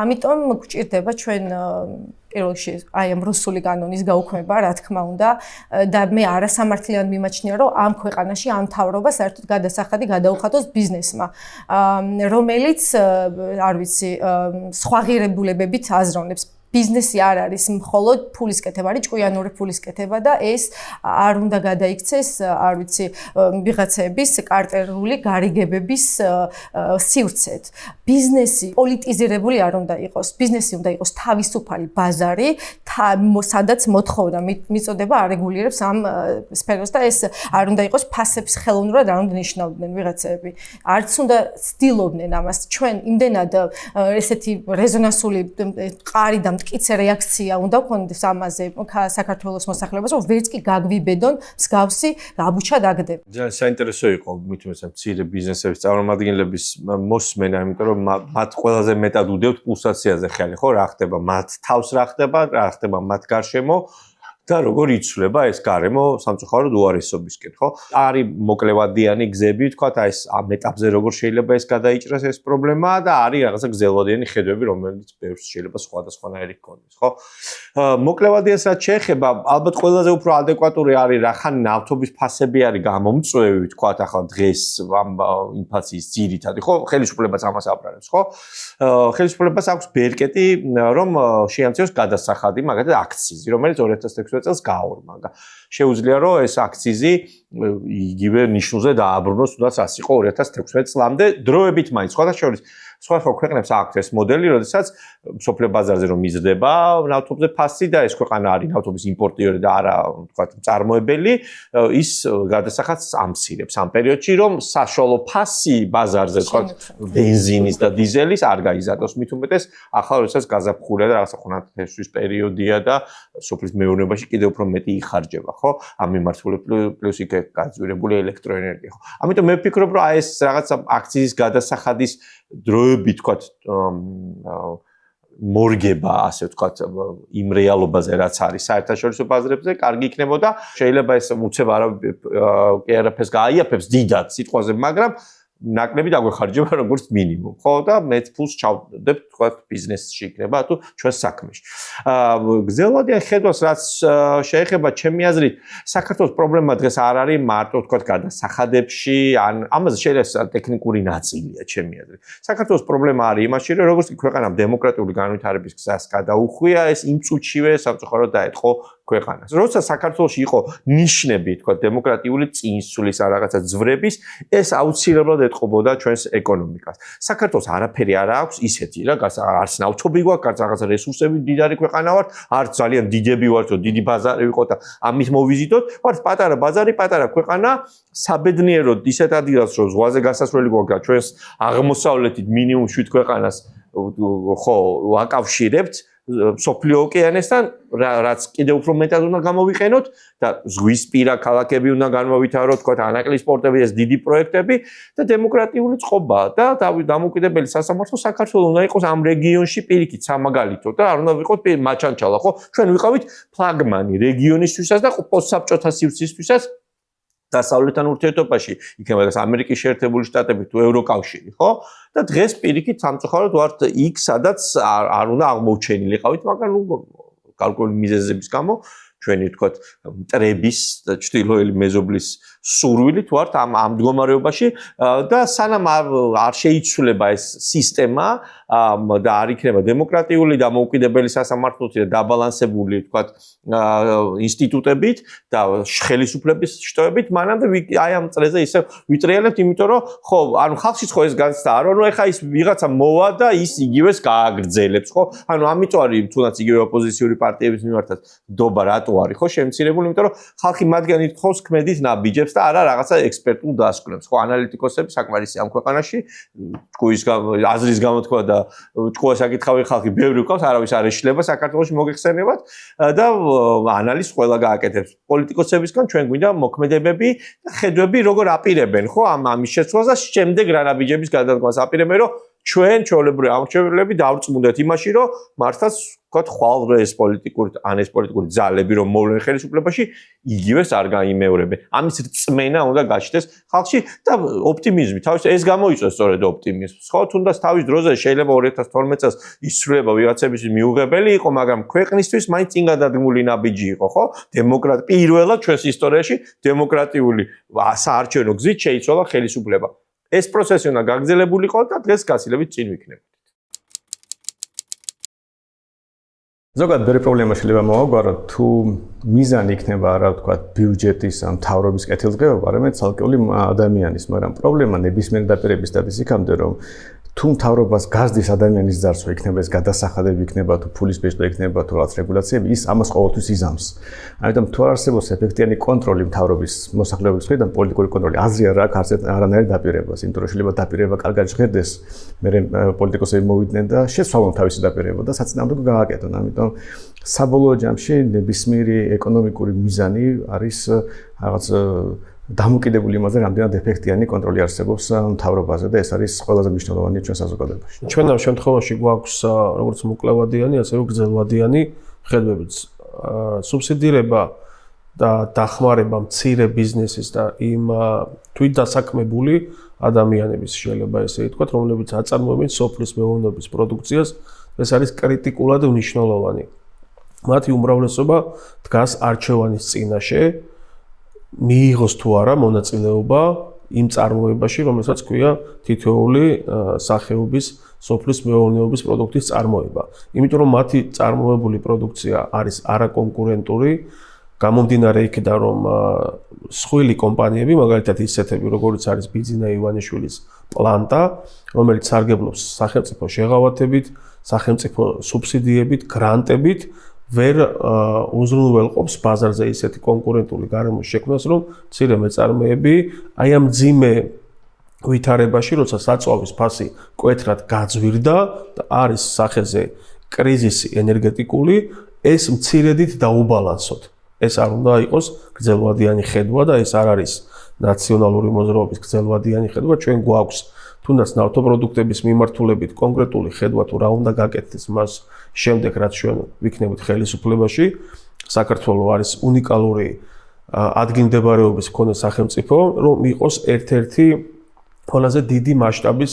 ამიტომ გვჭირდება ჩვენ პირველში აი ამ რუსული კანონის გაუქმება რა თქმა უნდა და მე არასამართლიან მიმაჩნია რომ ამ ქვეყანაში ამ მთავრობა საერთოდ გადასახადი გადაუხადოს ბიზნესმა რომელიც არ ვიცი სხვა ღირებულებებით აზროვნებს ბიზნესი არ არის მხოლოდ ფულის კეთება, არის ჭკვიანური ფულის კეთება და ეს არ უნდა გადაიქცეს, არ ვიცი, ვიღაცების კარტერული გარიგებების სივრცეთ. ბიზნესი პოლიტიზირებული არ უნდა იყოს. ბიზნესი უნდა იყოს თავისუფალი ბაზარი, სადაც მოთხოვნა მიწოდება არეგულირებს ამ სფეროს და ეს არ უნდა იყოს ფასებს ხელოვნურად არ უნდა ნიშნავდნენ ვიღაცები. არც უნდა ცდილობდნენ ამას. ჩვენ იმდენად ესეთი რეზონანსული ყარი და მტკიცე რეაქცია უნდა გქონდეს ამაზე საქართველოს მოსახლეობას, რომ ვერც კი გაგვიბედონ მსგავსი აბუჩა დაგდება.
ძალიან საინტერესო იყო მithumets მცირე ბიზნესების წარმომადგენლების მოსმენა, იმიტომ რომ მათ ყველაზე მეტად უდევთ პულსაციაზე ხელი, ხო, რა ხდება მათ თავს რა ხდება მათ გარშემო და როგორ იცვლება ეს გარემო სამწუხაროდ უარესობისკენ, ხო? არის მოკლევადიანი გზები, თქვათ, აი ეს ამ ეტაპზე როგორ შეიძლება ეს გადაიჭრას ეს პრობლემა და არის რაღაცა გზელვადიანი ხედვები, რომელიც ბევრს შეიძლება სხვადასხვანაირი ჰქონდეს, ხო? მოკლევადიანს რაც შეეხება, ალბათ ყველაზე უფრო ადეკვატური არის რახან ნავთობის ფასები არის გამომწვევი, თქვათ, ახლა დღეს ამ ინფლაციის ძირითადი, ხო? ხელისუფლებას ამას აბრალებს, ხო? ხელისუფლებას აქვს ბერკეტი, რომ შეამციროს გადასახადი, მაგალითად აქციზი, რომელიც 2016 წელს გაორმაგა. შეუძლია რომ ეს აქციზი იგივე ნიშნულზე დააბრუნოს, თუნდაც ასე იყო 2016 წლამდე, დროებით მაინც სხვა ქვეყნებს აქვს ეს მოდელი, როდესაც სოფლიო ბაზარზე რომ იზრდება ნავთობზე ფასი და ეს ქვეყანა არის ნავთობის იმპორტიორი და არა, თქვათ, მწარმოებელი, ის გადასახადს ამცირებს ამ პერიოდში, რომ საშუალო ფასი ბაზარზე, თქვათ, ბენზინის და დიზელის არ გაიზარდოს, მით უმეტეს ახლა როდესაც გაზაფხულია და რაღაცა ხუნათესვის პერიოდია და სოფლის მეურნეობაში კიდევ უფრო მეტი იხარჯება, ხო? ამ მიმართულებით პლუს იქ გაძვირებული ელექტროენერგია, ხო? ამიტომ მე ვფიქრობ, რომ აი ეს რაღაცა აქციზის გადასახადის დროები, თქვათ, მორგება, ასე ვთქვათ, იმ რეალობაზე, რაც არის საერთაშორისო ბაზრებზე, კარგი იქნებოდა. შეიძლება ეს უცებ არაფერს გააიაფებს დიდად სიტყვაზე, მაგრამ ნაკლები დაგვეხარჯება როგორც მინიმუმ, ხო? და მეც ფულს ჩავდებ, თქვათ, ბიზნესში იქნება თუ ჩვენ საქმეში. გზელვადიან ხედვას რაც შეეხება ჩემი აზრით, საქართველოს პრობლემა დღეს არ არის მარტო, თქვათ, გადასახადებში, ან ამაზე შეიძლება ტექნიკური ნაწილია ჩემი აზრით. საქართველოს პრობლემა არის იმაში, რომ როგორც კი ქვეყანამ დემოკრატიული განვითარების გზას გადაუხვია, ეს იმ წუთშივე სამწუხაროდ დაეთხო ქვეყანას. როცა საქართველოში იყო ნიშნები, თქვათ, დემოკრატიული წინსვლის ან რაღაცა ძვრების, ეს აუცილებლად ეთყობოდა ჩვენს ეკონომიკას. საქართველოს არაფერი არ აქვს ისეთი, რა, არც ნავთობი გვაქვს, არც რაღაცა რესურსები მდიდარი ქვეყანა ვართ, არც ძალიან დიდები ვართ, რომ დიდი ბაზარი ვიყოთ და ამით მოვიზიტოთ. ვართ პატარა ბაზარი, პატარა ქვეყანა, საბედნიეროდ ისეთ ადგილას, რომ ზღვაზე გასასვლელი გვაქვს და ჩვენს აღმოსავლეთით მინიმუმ 7 ქვეყანას ხო ვაკავშირებთ სოფლიო ოკეანესთან, რაც კიდევ უფრო მეტად უნდა გამოვიყენოთ და ზღვისპირა ქალაქები უნდა განმოვითაროთ, თქვათ, ანაკლის პორტები, ეს დიდი პროექტები და დემოკრატიული წყობა და დამოუკიდებელი სასამართლო საქართველოს უნდა იყოს ამ რეგიონში პირიქით სამაგალითო და არ უნდა ვიყოთ მაჩანჩალა, ხო? ჩვენ ვიყავით ფლაგმანი რეგიონისთვისაც და პოსტსაბჭოთა სივრცისთვისაც დასავლეთთან ურთიერთობაში, იქნება ამერიკის შეერთებული შტატები თუ ევროკავშირი, ხო? და დღეს პირიქით სამწუხაროდ ვართ იქ, სადაც არ უნდა აღმოჩენილიყავით, მაგრამ გარკვეული მიზეზების გამო ჩვენი თქო მტრების და ჭრილოელი მეზობლის სურვილი თუ არ ამ მდგომარეობაში და სანამ არ შეიცვლება ეს სისტემა და არ იქნება დემოკრატიული და მოუკიდებელი სასამართლოთი და დაბალანსებული თქო ინსტიტუტებით და ხელისუფლების შტოებით მანამდე აი ამ წრეზე ისე ვიტრიალებთ იმიტომ რომ ხო ანუ ხალხშიც ხო ეს განცდა რომ ეხა ის ვიღაცა მოვა და ის იგივეს გააგრძელებს ხო ანუ ამიტომ არის თუნდაც იგივე ოპოზიციური პარტიების მიმართაც დობა რატო არის ხო შემცირებული იმიტომ რომ ხალხი მათგან ითხოვს ქმედით ნაბიჯებს და არა რაღაცა ექსპერტულ დასკვნებს ხო ანალიტიკოსები საკმარისი ამ ქვეყანაში თქუის აზრის გამოთქვა და თქუა საკითხავი ხალხი ბევრი ყავს არავის არ ეშლება საქართველოში მოგეხსენებათ და ანალიზს ყველა გააკეთებს პოლიტიკოსებისგან ჩვენ გვინდა მოქმედებები და ხედვები როგორ აპირებენ ხო ამის შეცვლას და შემდეგ რა ნაბიჯების გადადგმას აპირებენ რომ ჩვენ ჩვეულებრივი ამორჩევლები დავრწმუნდეთ იმაში რომ მართლაც ვთქვათ ხვალ ეს პოლიტიკური ძალები რომ მოვლენ ხელისუფლებაში იგივეს არ გაიმეორებენ ამის რწმენა უნდა გაჩნდეს ხალხში და ოპტიმიზმი თავის ეს გამოიწვევს სწორედ ოპტიმიზმს ხო თუნდაც თავის დროზე შეიძლება 2012 წელს ისრულება ვიღაცების მიუღებელი იყო მაგრამ ქვეყნისთვის მაინც წინ გადადგმული ნაბიჯი იყო ხო პირველად ჩვენს ისტორიაში დემოკრატიული საარჩევნო გზით შეიცვალა ხელისუფლება ეს პროცესი უნდა გაგრძელებულიყო და დღეს გასილებით წინ ვიქნებით.
ზოგადად ბევრი პრობლემა შეიძლება მოვაგვაროთ თუ მიზანი იქნება რა ვთქვათ ბიუჯეტის ამ თავრობის კეთილდღეობა, არამედ ცალკეული ადამიანის, მაგრამ პრობლემა ნებისმიერ დაპირების სტატისტიკამდე რომ თუ მთავრობას გაზდის ადამიანის ძარცვა იქნება ეს გადასახადები იქნება თუ ფულის ბეჭდა იქნება თუ რაღაც რეგულაციები ის ამას ყოველთვის იზამს. ამიტომ თუ არ არსებობს ეფექტიანი კონტროლი მთავრობის მოსახლეობის მხრიდან პოლიტიკური კონტროლი აზრია რა აქ არანაირი დაპირებას, იმიტომ რომ შეიძლება დაპირება კარგად ჟღერდეს, მე პოლიტიკოსები მოვიდნენ და შეცვალონ თავისი დაპირება და საწინააღმდეგო გააკეთონ. ამიტომ საბოლოო ჯამში ნებისმიერი ეკონომიკური მიზანი არის რაღაც დამოკიდებული იმაზე, რამდენად ეფექტიანი კონტროლი არსებობს მთავრობაზე და ეს არის ყველაზე მნიშვნელოვანი ჩვენ საზოგადოებაში.
ჩვენ ამ შემთხვევაში გვაქვს როგორც მოკლევადიანი, ასევე გრძელვადიანი ხედვებიც. სუბსიდირება და დახმარება მცირე ბიზნესის და იმ თვითდასაქმებული ადამიანების შეიძლება ესე ითქვათ, რომლებიც აწარმოებენ სოფლის მეურნეობის პროდუქციას, ეს არის კრიტიკულად მნიშვნელოვანი. მათი უმრავლესობა დგას არჩევანის წინაშე მიიღოს თუ არა მონაწილეობა იმ წარმოებაში, რომელსაც ქვია თითოეული სახეობის სოფლის მეურნეობის პროდუქტის წარმოება. იმიტომ რომ მათი წარმოებული პროდუქცია არის არაკონკურენტული, გამომდინარე იქიდან რომ სხვილი კომპანიები, მაგალითად ისეთები, როგორიც არის ბიძინა ივანიშვილის პლანტა, რომელიც სარგებლობს სახელმწიფო შეღავათებით, სახელმწიფო სუბსიდიებით, გრანტებით, ვერ უზრუნველყოფს ბაზარზე ისეთი კონკურენტული გარემოს შექმნას, რომ მცირე მეწარმეები აი ამ ძიმე ვითარებაში, როცა საწვავის ფასი მკვეთრად გაძვირდა და არის სახეზე კრიზისი ენერგეტიკული, ეს მცირედით დაუბალანსოთ. ეს არ უნდა იყოს გრძელვადიანი ხედვა და ეს არ არის ნაციონალური მოძრაობის გრძელვადიანი ხედვა, ჩვენ გვაქვს თუნდაც ნავთობპროდუქტების მიმართულებით კონკრეტული ხედვა თუ რა უნდა გაკეთდეს მას შემდეგ რაც ჩვენ ვიქნებით ხელისუფლებაში საქართველოს არის უნიკალური ადგილმდებარეობის მქონე სახელმწიფო რომ იყოს ერთ-ერთი ყველაზე დიდი მასშტაბის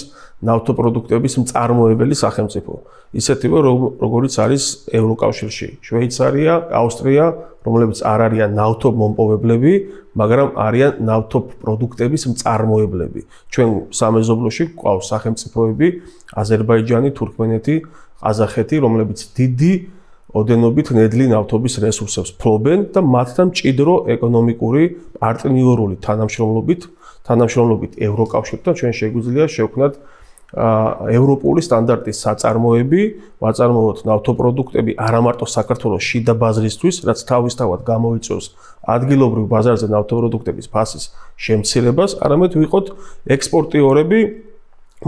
ნავთობპროდუქტების მწარმოებელი სახელმწიფო ისეთივე როგორიც არის ევროკავშირში შვეიცარია, ავსტრია, რომლებიც არ არიან ნავთობმომპოვებლები, მაგრამ არიან ნავთობპროდუქტების მწარმოებლები. ჩვენ სამეზობლოში გვყავს სახელმწიფოები აზერბაიჯანი, თურქმენეთი, ყაზახეთი, რომლებიც დიდი ოდენობით ნედლი ნავთობის რესურსებს ფლობენ და მათთან მჭიდრო ეკონომიკური პარტნიორული თანამშრომლობით ევროკავშირთან ჩვენ შეგვიძლია შევქმნათ ევროპული სტანდარტის საწარმოები, ვაწარმოოთ ნავთობპროდუქტები არა მარტო საქართველოს შიდა ბაზრისთვის, რაც თავისთავად გამოიწვევს ადგილობრივ ბაზარზე ნავთობპროდუქტების ფასის შემცირებას, არამედ ვიყოთ ექსპორტიორები,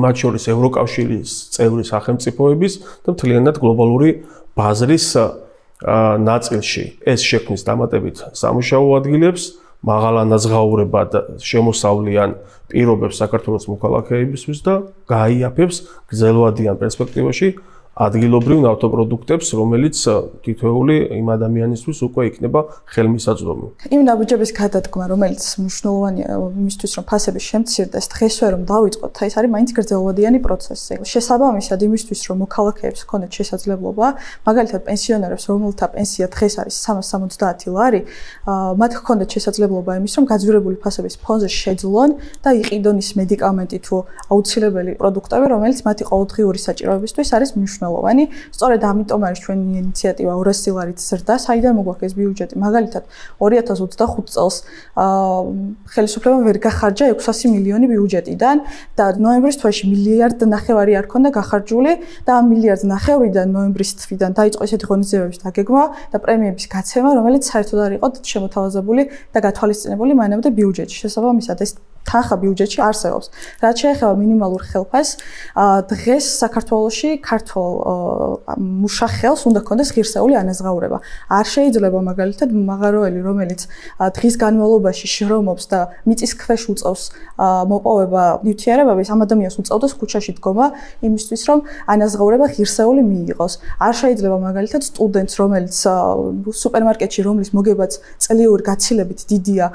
მათ შორის ევროკავშირის წევრი სახელმწიფოების და მთლიანად გლობალური ბაზრის ნაწილში. ეს შექმნის დამატებით სამუშაო ადგილებს, მაღალანაზღაურებად შემოსავლიან პირობებს საქართველოს მოქალაქეებისთვის და გაიაფებს გრძელვადიან პერსპექტივაში ადგილობრივ ნავთობპროდუქტებს, რომელიც თითოეული იმ ადამიანისთვის უკვე იქნება ხელმისაწვდომი.
იმ ნაბიჯების გადადგმა, რომელიც მნიშვნელოვანია იმისთვის, რომ ფასები შემცირდეს, დღესვე რომ დავიწყოთ, ეს არის მაინც გრძელვადიანი პროცესი. შესაბამისად იმისთვის, რომ მოქალაქეებს ჰქონდეთ შესაძლებლობა, მაგალითად პენსიონერებს, რომელთა პენსია დღეს არის 370 ლარი, მათ ჰქონდეთ შესაძლებლობა იმის, რომ გაძვირებული ფასების ფონზე შეძლონ და იყიდონ ის მედიკამენტი თუ აუცილებელი პროდუქტები, რომელიც მათი ყოველდღიური საჭიროებისთვის არის მნიშვნელოვანი. სწორედ ამიტომ არის ჩვენი ინიციატივა 200 ლარით ზრდა, საიდან მოგვაქვს ეს ბიუჯეტი. მაგალითად 2025 წელს ხელისუფლებამ ვერ გახარჯა 600 მილიონი ბიუჯეტიდან და ნოემბრის თვეში 1.5 მილიარდი არ ქონდა გახარჯული და ამ 1.5 მილიარდიდან ნოემბრის თვიდან დაიწყო ესეთი ღონისძიებების დაგეგმა და პრემიების გაცემა, რომელიც საერთოდ არ იყო შემოთავაზებული და გათვალისწინებული მანამდე ბიუჯეტში. შესაბამისად ეს თანხა ბიუჯეტში არსებობს. რაც შეეხება მინიმალურ ხელფასს, დღეს საქართველოში ქართულ მუშა ხელს უნდა ქონდეს ღირსეული ანაზღაურება. არ შეიძლება მაგალითად მაღაროელი, რომელიც დღის განმავლობაში შრომობს და მიწის ქვეშ უწევს მოპოვება ნივთიერებების, ამ ადამიანს უწევდეს ქუჩაში დგომა იმისთვის, რომ ანაზღაურება ღირსეული მიიღოს. არ შეიძლება მაგალითად სტუდენტს, რომელიც სუპერმარკეტში რომლის მოგებაც წლიური გაცილებით დიდია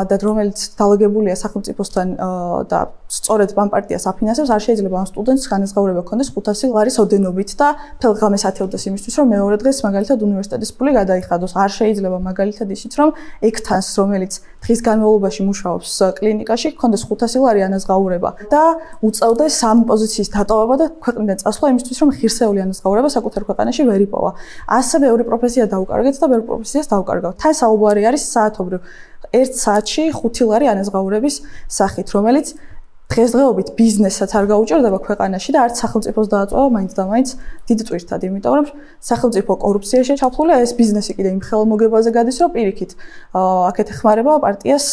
და რომელიც დალაგებულია სახელმწიფო და სწორედ ამ პარტიას აფინანსებს, არ შეიძლება ამ სტუდენტს განაზღაურება ქონდეს 500 ლარის ოდენობით და ფელღამეს ათევდეს იმისთვის, რომ მეორე დღეს მაგალითად უნივერსიტეტის ფული გადაიხადოს. არ შეიძლება მაგალითად ისიც, რომ ექთანს, რომელიც დღის განმავლობაში მუშაობს კლინიკაში, ქონდეს 500 ლარი ანაზღაურება და უწევდეს ამ პოზიციის დატოვება და ქვეყნიდან წასვლა იმისთვის, რომ ღირსეული ანაზღაურება საკუთარ ქვეყანაში ვერ იპოვა. ასე ბევრი პროფესია დაუკარგეთ და ბევრი პროფესიას დაუკარგავთ. თან საუბარი არის საათობრივ 1 საათში 5 ლარი ანაზღაურების სახით, რომელიც დღესდღეობით ბიზნესსაც არ გაუჭირდება ქვეყანაში და არც სახელმწიფოს დააწვევა მაინც და მაინც დიდ ტვირთად, იმიტომ რომ სახელმწიფო კორუფციაში ჩაფლულია, ეს ბიზნესი კიდე იმ ხელმოგებაზე გადის, რომ პირიქით აქეთ ეხმარება პარტიას,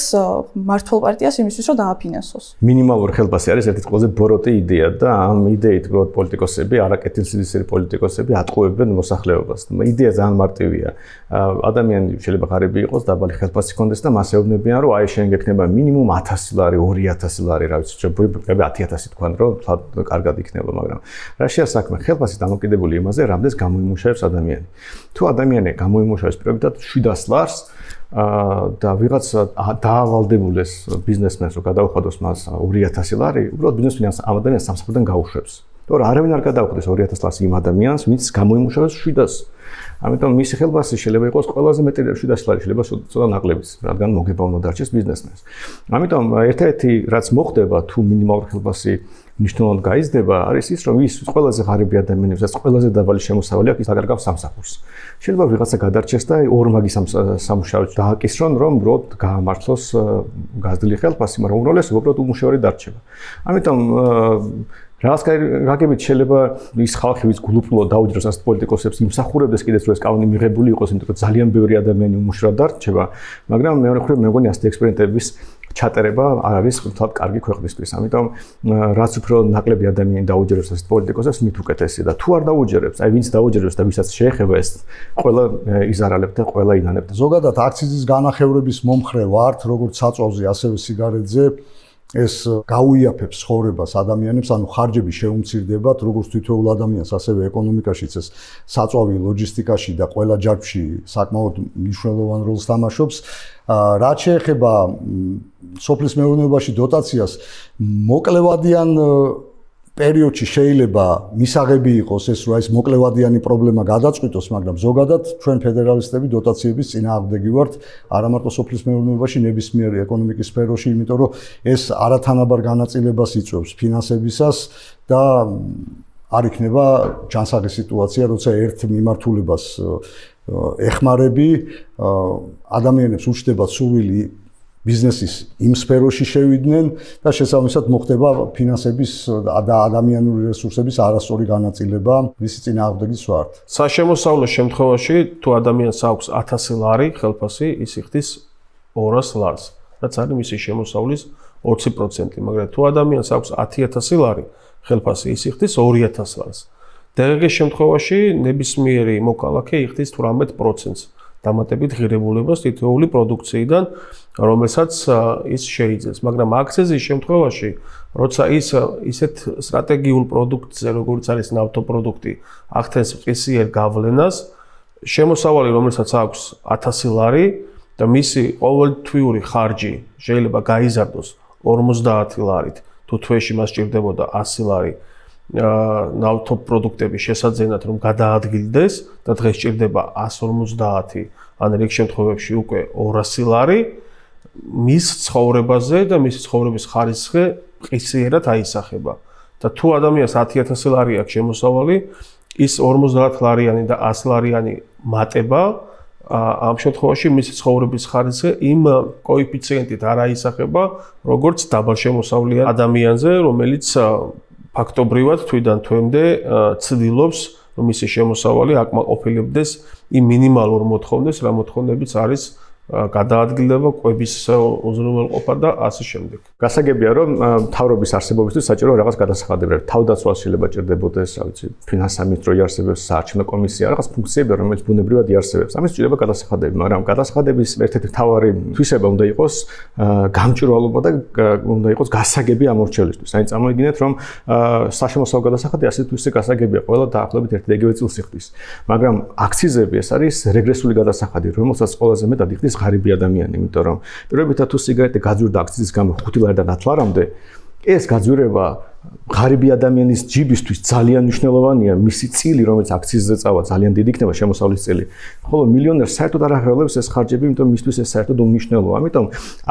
მართლ პარტიას იმისთვის, რომ დააფინანსოს.
მინიმალური ხელფასი არის ერთ-ერთი ყველაზე ბოროტი იდეა და ამ იდეით უბრალოდ პოლიტიკოსები, არაკეთილსინდისელი პოლიტიკოსები ატყუებენ მოსახლეობას. იდეა ძალიან მარტივია. ადამიანი შეიძლება ღარიბი იყოს, დაბალი ხელფასი ჰქონდეს და მას ეუბნებიან, რომ აი შენ გექნება მინიმუმ 1000 ლარი, 2000 ლარი, რა ვიცი, შეიძლება 10000 თქვან, რომ კარგად იქნება, მაგრამ რა შეიძლება საქმე ხელფასი დამოკიდებული იმაზე, რამდენს გამოიმუშავებს ადამიანი. თუ ადამიანი გამოიმუშავებს პროექტად 700 ლარს და ვიღაცა დაავალდებულეს ბიზნესმენს რომ გადაუხადოს მას 2000 ლარი, უბრალოდ ბიზნესმენი ამ ადამიანს სამსახურიდან გაუშვებს. თორე არავინ არ გადაუხადეს 2000 ლარს იმ ადამიანს, ვინც გამოიმუშავებს 700-ს. ამიტომ მისი ხელფასი შეიძლება იყოს ყველაზე მეტი 700 ლარი, შეიძლება ცოტა ნაკლებიც, რადგან მოგება უნდა დარჩეს ბიზნესმენს. ამიტომ ერთ-ერთი რაც მოხდება თუ მინიმალური ხელფასი მნიშვნელოვნად გაიზრდება, არის ის, რომ ის ყველაზე ღარიბი ადამიანებს და ყველაზე დაბალი შემოსავალი აქვს, ის აკარგავს სამსახურს. შეიძლება ვიღაცა გადარჩეს და ორმაგი სამუშაოდ დააკისრონ, რომ უბრალოდ გაამართლოს გაზრდილი ხელფასი, მაგრამ უმრავლესობა უბრალოდ უმუშევარი დარჩება. ამიტომ რაღაც გაგებით შეიძლება ის ხალხი, ვინც გულუბრყვილოდ დაუჯეროს ასეთ პოლიტიკოსებს, იმსახურებდეს კიდეც რომ ეს კანონი მიღებული იყოს, იმიტომ რომ ძალიან ბევრი ადამიანი უმუშევრად დარჩება, მაგრამ მეორე მხრივ მე მგონი ასეთი ექსპერიმენტების ჩატარება არ არის თვითონ კარგი ქვეყნისთვის. ამიტომ რაც უფრო ნაკლები ადამიანი დაუჯერებს ასეთ პოლიტიკოსებს, მით უკეთესია და თუ არ დაუჯერებს, აი ვინც დაუჯერებს და ვისაც შეეხება ეს, ყველა იზარალებთ და ყველა ინანებთ.
ზოგადად აქციზის განახევრების მომხრე ვართ, როგორც საწვავზე, ასევე სიგარეტზე. ეს გაუიაფებს ცხოვრებას ადამიანებს, ანუ ხარჯები შეუმცირდებათ, როგორც თითოეულ ადამიანს, ასევე ეკონომიკაშიც ეს საწვავი ლოჯისტიკაში და ყველა ჯარში საკმაოდ მნიშვნელოვან როლს თამაშობს. რაც შეეხება სოფლის მეურნეობაში დოტაციას, მოკლევადიან პერიოდში შეიძლება მისაღები იყოს ეს, რომ ეს მოკლევადიანი პრობლემა გადაწყვიტოს, მაგრამ ზოგადად ჩვენ ფედერალისტები დოტაციების წინააღმდეგი ვართ, არა მარტო სოფლის მეურნეობაში, ნებისმიერ ეკონომიკის სფეროში, იმიტომ რომ ეს არათანაბარ განაწილებას იწვევს ფინანსებისას და არ იქნება ჯანსაღი სიტუაცია, როცა ერთ მიმართულებას ეხმარები, ადამიანებს უჩნდება სურვილი ბიზნესის იმ სფეროში შევიდნენ და შესაბამისად მოხდება ფინანსების და ადამიანური რესურსების არასწორი განაწილება მისი წინააღმდეგის ვართ.
საშემოსავლო შემთხვევაში თუ ადამიანს აქვს 1000 ლარი ხელფასი, ის იხდის 200 ლარს, რაც არის მისი შემოსავლის 20%, მაგრამ თუ ადამიანს აქვს 10000 ლარი ხელფასი, ის იხდის 2000 ლარს. დღეს შემთხვევაში ნებისმიერი მოქალაქე იხდის 18%-ს. დამატებით ღირებულებას თითოეული პროდუქციიდან, რომელსაც ის შეიძენს. მაგრამ აქციზის შემთხვევაში, როცა ის ისეთ სტრატეგიულ პროდუქტზე, როგორც არის ნავთობპროდუქტი, ახდენს მყისიერ გავლენას, შემოსავალი, რომელსაც აქვს 1000 ლარი და მისი ყოველთვიური ხარჯი შეიძლება გაიზარდოს 50 ლარით, თუ თვეში მას სჭირდებოდა 100 ლარი ნავთობპროდუქტების შესაძენად, რომ გადაადგილდეს და დღეს სჭირდება 150, ან რიგ შემთხვევებში უკვე 200 ლარი, მის ცხოვრებაზე და მისი ცხოვრების ხარისხი მყისიერად აისახება. და თუ ადამიანს 10000 ლარი აქვს შემოსავალი, ის 50 ლარიანი და 100 ლარიანი მატება ამ შემთხვევაში მისი ცხოვრების ხარისხი იმ კოეფიციენტით არ აისახება, როგორც დაბალშემოსავლიან ადამიანზე, რომელიც ფაქტობრივად თვიდან თვემდე ცდილობს, რომ მისი შემოსავალი აკმაყოფილებდეს იმ მინიმალურ მოთხოვნებს, რა მოთხოვნებიც არის გადაადგილება, კვების უზრუნველყოფა და ასე შემდეგ.
გასაგებია, რომ მთავრობის არსებობისთვის საჭირო რაღაც გადასახადებები. თავდაცვა შეიძლება ჭირდებოდეს, რა ვიცი, ფინანსამინისტრო იარსებებს, საარჩევნო კომისია, რაღაც ფუნქციები, რომელიც ბუნებრივად იარსებებს. ამის ჭირდება გადასახადები, მაგრამ გადასახადების ერთ-ერთი მთავარი თვისება უნდა იყოს გამჭვირვალობა და უნდა იყოს გასაგები ამორჩევლისთვის. აი წარმოიდგინეთ, რომ საშემოსავლო გადასახადი ასეთ თვისზე გასაგებია, ყველა დაახლოებით ერთ და იგივე წილს იხდის. მაგრამ აქციზები ეს არის რეგრესული გადასახადი, რომელსაც ყველაზე მეტად იხდის ღარიბი ადამიანი, იმიტომ რომ პირობითად თუ სიგარეტი გაძვირდა აქციზის გამო 5 ლარიდან 10 ლარამდე, ეს გაძვირება ღარიბი ადამიანის ჯიბისთვის ძალიან მნიშვნელოვანია, მისი წილი, რომელიც აქციზზე წავა, ძალიან დიდი იქნება შემოსავლის წილი. ხოლო მილიონერს საერთოდ არ აღელვებს ეს ხარჯები, იმიტომ მისთვის ეს საერთოდ უმნიშვნელოა. ამიტომ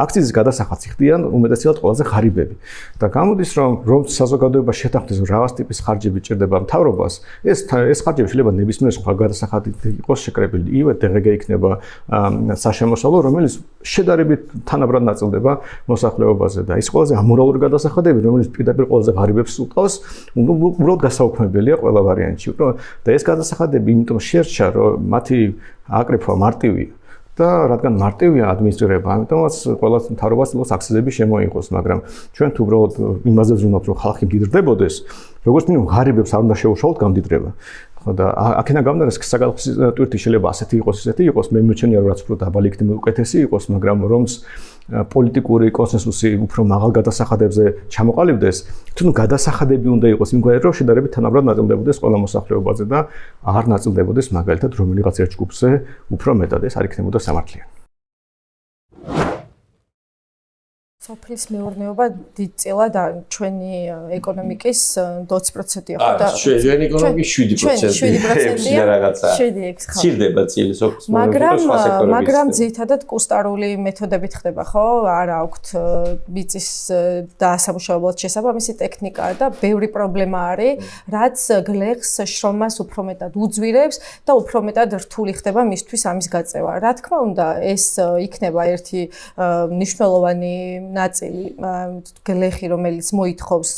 აქციზის გადასახადს იხდიან უმეტესად ყველაზე ღარიბები. და გამოდის, რომ საზოგადოება შეთანხმდეს, რომ რაღაც ტიპის ხარჯები ჭირდება მთავრობას, ეს ხარჯები შეიძლება ნებისმიერ სხვა გადასახადით იყოს შეკრებილი. იგივე დღეგ იქნება საშემოსავლო, რომელიც შედარებით თანაბრად ნაწილდება მოსახლეობაზე და ის ყველაზე ამორალური გადასახადები, რომელიც პირდაპირ ყველაზე ღარიბებს უყავს, უბრალოდ გასაუქმებელია ყველა ვარიანტში. და ეს გადასახადები იმიტომ შეერჩა, რომ მათი აკრეფვა მარტივია. და რადგან მარტივია ადმინისტრირება, ამიტომაც ყველა მთავრობას ცდილობს აქციზები შემოიღოს, მაგრამ ჩვენ თუ უბრალოდ იმაზე ვზრუნავთ, რომ ხალხი მდიდრდებოდეს, როგორც მინიმუმ ღარიბებს არ უნდა შეუშალოთ გამდიდრება. და აქედან გამომდინარე, საგალახსის ტვირთი შეიძლება ასეთი იყოს, ისეთი იყოს, მე მივჩენია, რომ რაც უფრო დაბალი იქნება უკეთესი იყოს, მაგრამ რომც პოლიტიკური კონსენსუსი უფრო მაღალ გადასახადებზე ჩამოყალიბდეს, თუნდაც გადასახადები უნდა იყოს იმგვარად, რომ შედარებით თანაბრად ნაწილდებოდეს ყველა მოსახლეობაზე და არ ნაწილდებოდეს მაგალითად რომელიღაც ერთ ჯგუფზე უფრო მეტად, ეს არ იქნებოდა სამართლიანი.
სოფლის მეურნეობა დიდწილად ჩვენი ეკონომიკის 20%-ია ხო და
ჩვენი ეკონომიკის 7%-ია რაღაცა. 7-6 ხდება წილი სოფლის მეურნეობა.
მაგრამ ძირითადად კუსტარული მეთოდებით ხდება, ხო? არა აქვთ მიწის დაასამუშავებლად შესაბამისი ტექნიკა და ბევრი პრობლემა არის, რაც გლეხს შრომას უფრო მეტად უძვირებს და უფრო მეტად რთული ხდება მისთვის ამის გაწევა. რა თქმა უნდა, ეს იქნება ერთი მნიშვნელოვანი ნაწილი გლეხი, რომელიც მოითხოვს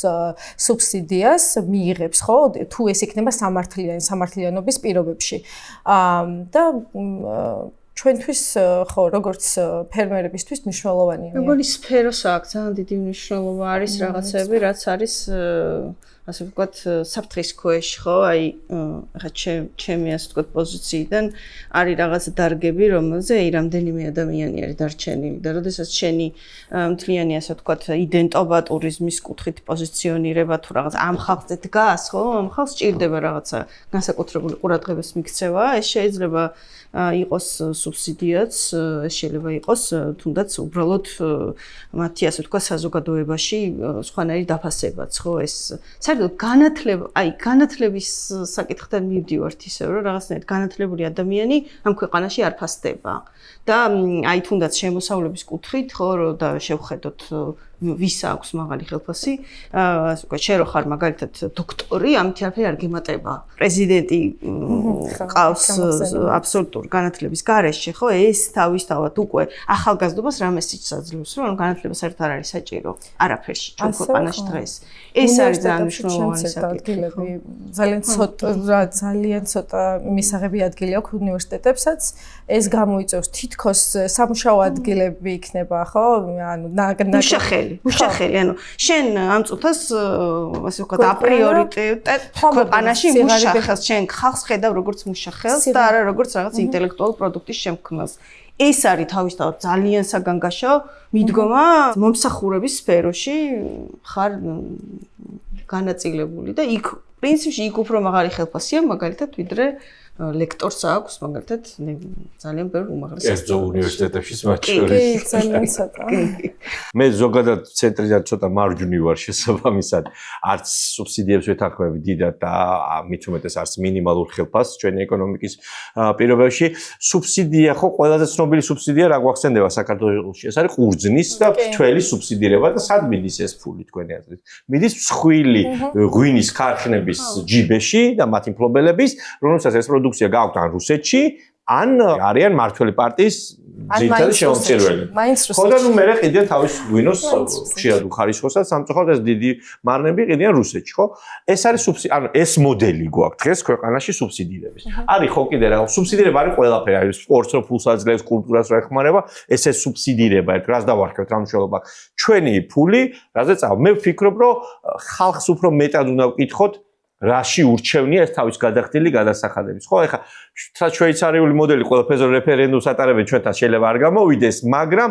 სუბსიდიას, მიიღებს, ხო? თუ ეს იქნება სამართლიანობის პირობებში. და ჩვენთვის ხო, როგორც ფერმერებისთვის მნიშვნელოვანია.
როგორი სფეროს აქვს ძალიან დიდი მნიშვნელობა არის რაღაცები, რაც არის ასე ვთქვათ, საფრთხის ქვეშ, ხო? აი, ახლა ჩემი ასე ვთქვათ პოზიციიდან არის რაღაც დარგები, რომელზე რამდენიმე ადამიანი არის დარჩენილი და როდესაც შენი მთლიანი ასე ვთქვათ, იდენტობა ტურიზმის კუთხით პოზიციონირება თუ რაღაც ამ ხალხზე დგას, ხო? ამ ხალხს ჭირდება რაღაცა განსაკუთრებული ყურადღების მიქცევა, ეს შეიძლება იყოს სუბსიდიაც, ეს შეიძლება იყოს თუნდაც უბრალოდ მათი ასე ვთქვათ საზოგადოებაში სხვანაირი დაფასებაც, ხო? ეს საერთოდ განათლების საკითხთან მივდივართ ისევ, რომ რაღაცნაირად განათლებული ადამიანი ამ ქვეყანაში არ ფასდება. და აი თუნდაც შემოსავლების კუთხით, ხო, და შევხედოთ ვის აქვს მაღალი ხელფასი, ასე ვთქვათ, შენ რო ხარ მაგალითად დოქტორი, ამით არაფერი არ გემატება. პრეზიდენტი ყავს აბსოლუტურ განათლების გარეშე, ხო, ეს თავისთავად უკვე ახალგაზრდობას რამეს იჩაძლევს, რომ განათლება საერთოდ არ არის საჭირო არაფერში ჩვენ ქვეყანაში დღეს. ეს არის ძალიან მნიშვნელოვანი საკითხი. ძალიან ცოტა მისაღები ადგილი აქვს უნივერსიტეტებსაც. ეს გამოიწვევს
თითქოს სამუშაო ადგილები იქნება, ხო? ანუ
მუშახელი, ანუ შენ ამ წუთას ასე ვქოთ, აპრიორიტეტ ქვეყანაში მუშახელს, შენ ხალხს ხედავ როგორც მუშახელს და არა როგორც რაღაც ინტელექტუალურ პროდუქტის შემქმნელს. ეს არის თავისთავად ძალიან საგანგაშო მიდგომა მომსახურების სფეროში ხარ განაწილებული და იქ პრინციპში იქ უფრო მაღალი ხელფასია მაგალითად ვიდრე ლექტორს აქვს მაგალითად ძალიან ბევრი უმაღლესი
კერძო უნივერსიტეტებშიც მათ შორის
ძალიან ცოტა.
მე ზოგადად ცენტრიდან ცოტა მარჯვნივ ვარ შესაბამისად არც სუბსიდიებს ვეთანხმები დიდად და მით უმეტეს არც მინიმალურ ხელფასს ჩვენი ეკონომიკის პირობებში სუბსიდია ხო ყველაზე ცნობილი სუბსიდია რა გვახსენდება საქართველოში ეს არის ყურძნის და მთელი სუბსიდირება და სად მიდის ეს ფული თქვენი აზრით მიდის მსხვილი ღვინის ქარხნების ჯიბეში და მათი მფლობელების რომელსაც ეს პროდუქცია გააქვთ ან რუსეთში ან არიან მართველი პარტიის ძირითადი შემომწირველი. ხო და ნუ მე ყიდიან თავის ღვინოს ხშირად უხარისხოსაც სამწუხაროდ ეს დიდი მარნები ყიდიან რუსეთში, ხო? ეს არის ანუ ეს მოდელი გვაქვს დღეს ქვეყანაში სუბსიდირების. არის ხო კიდე რა სუბსიდირება არის ყველაფერი, არის სპორტს რო ფულს აძლევს, კულტურას რო ეხმარება, ეს სუბსიდირება ერთ რას დავარქევთ რა მშველობა. ჩვენი ფული, რაზე წავა? მე ვფიქრობ, რომ ხალხს უფრო მეტად უნდა ვკითხოთ რაში ურჩევნია ეს თავის გადახდილი გადასახადების. ხო, ეხლა შვეიცარიული მოდელი ყველაფერზე რეფერენდუმს ატარებენ ჩვენთან შეიძლება არ გამოვიდეს, მაგრამ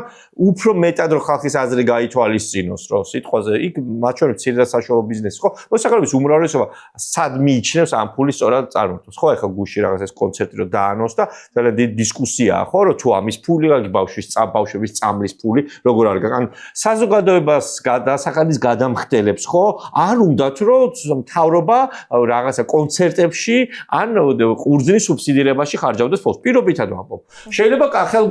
უფრო მეტად რო ხალხის აზრი გაითვალისწინოს, რომ სიტყვაზე იქ მათ შორის მცირე და საშუალო ბიზნესი, ხო? მოსახლეობის უმრავლესობა სად მიიჩნევს ამ ფულის სწორად წარმართოს. ხო, ეხლა გუში რაღაც ეს კონცერტი რო დაანონს და ძალიან დიდი დისკუსიაა, ხო, რომ თუ ამის ფული გაგი ბავშვების წამლის ფული როგორ არ გაყან საზოგადოებას გადასახადის გადამხდელებს, ხო? არ უნდათ რომ მთავრობა რაღაცა კონცერტებში ან ყურძნის სუბსიდირებაში ხარჯავდეს ფულს. პირობითად ვამბობ. შეიძლება კახელ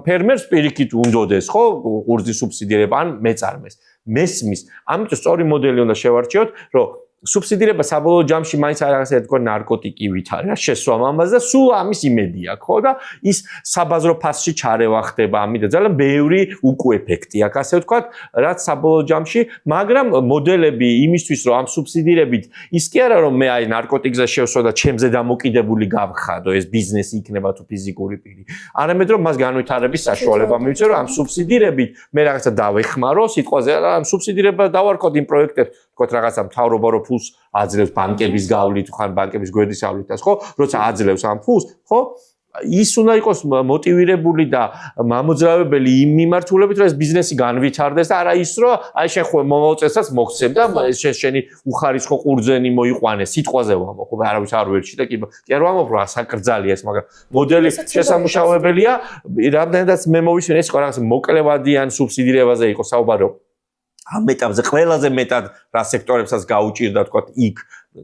ფერმერს პირიქით უნდოდეს, ხო, ყურძნის სუბსიდირება ან მეწარმეს. მესმის. ამიტომ სწორი მოდელი უნდა შევარჩიოთ, რომ სუბსიდირება საბოლოო ჯამში მაინც რაღაცა თქვა ნარკოტიკივით არის რა შესვამ ამაზე და სულ ამის იმედი აქვს ხო და ის საბაზრო ფასში ჩარევა ხდება ამიტომ ძალიან ბევრი უკუ ეფექტი აქვს ასე ვთქვათ რაც საბოლოო ჯამში მაგრამ მოდელები იმისთვის რომ ამ სუბსიდირებით ის კი არა რომ მე აი ნარკოტიკზე შევსვა და ჩემზე დამოკიდებული გავხადო ეს ბიზნესი იქნება თუ ფიზიკური პირი არამედ რომ მას განვითარების საშუალება მივცე რომ ამ სუბსიდირებით მე რაღაცა დავეხმარო სიტყვაზე ამ სუბსიდირება დავარქოთ იმ პროექტებს თქვათ რაღაცა მთავრობა რო ფულს აძლევს ბანკების გავლით, ხან ბანკების გვერდის ავლითაც, ხო? როცა აძლევს ამ ფულს, ხო? ის უნდა იყოს მოტივირებული და მამოძრავებელი იმ მიმართულებით, რომ ეს ბიზნესი განვითარდეს და არა ის, რომ აი შენ ხო მომაუწესაც მოგცემ და შენი უხარისხო ყურძენი მოიყვანე, სიტყვაზე ვამბობ, ხო, არავის არ ვერჩი და კი არ ვამბობ, რა საკრძალია ეს, მაგრამ მოდელი შესამუშავებელია, რამდენადაც მე მოვისმენ ეს რაღაც მოკლევადიან სუბსიდირებაზე იყო საუბარი ამ ეტაპზე ყველაზე მეტად რა სექტორებსაც გაუჭირდა თქვა იქ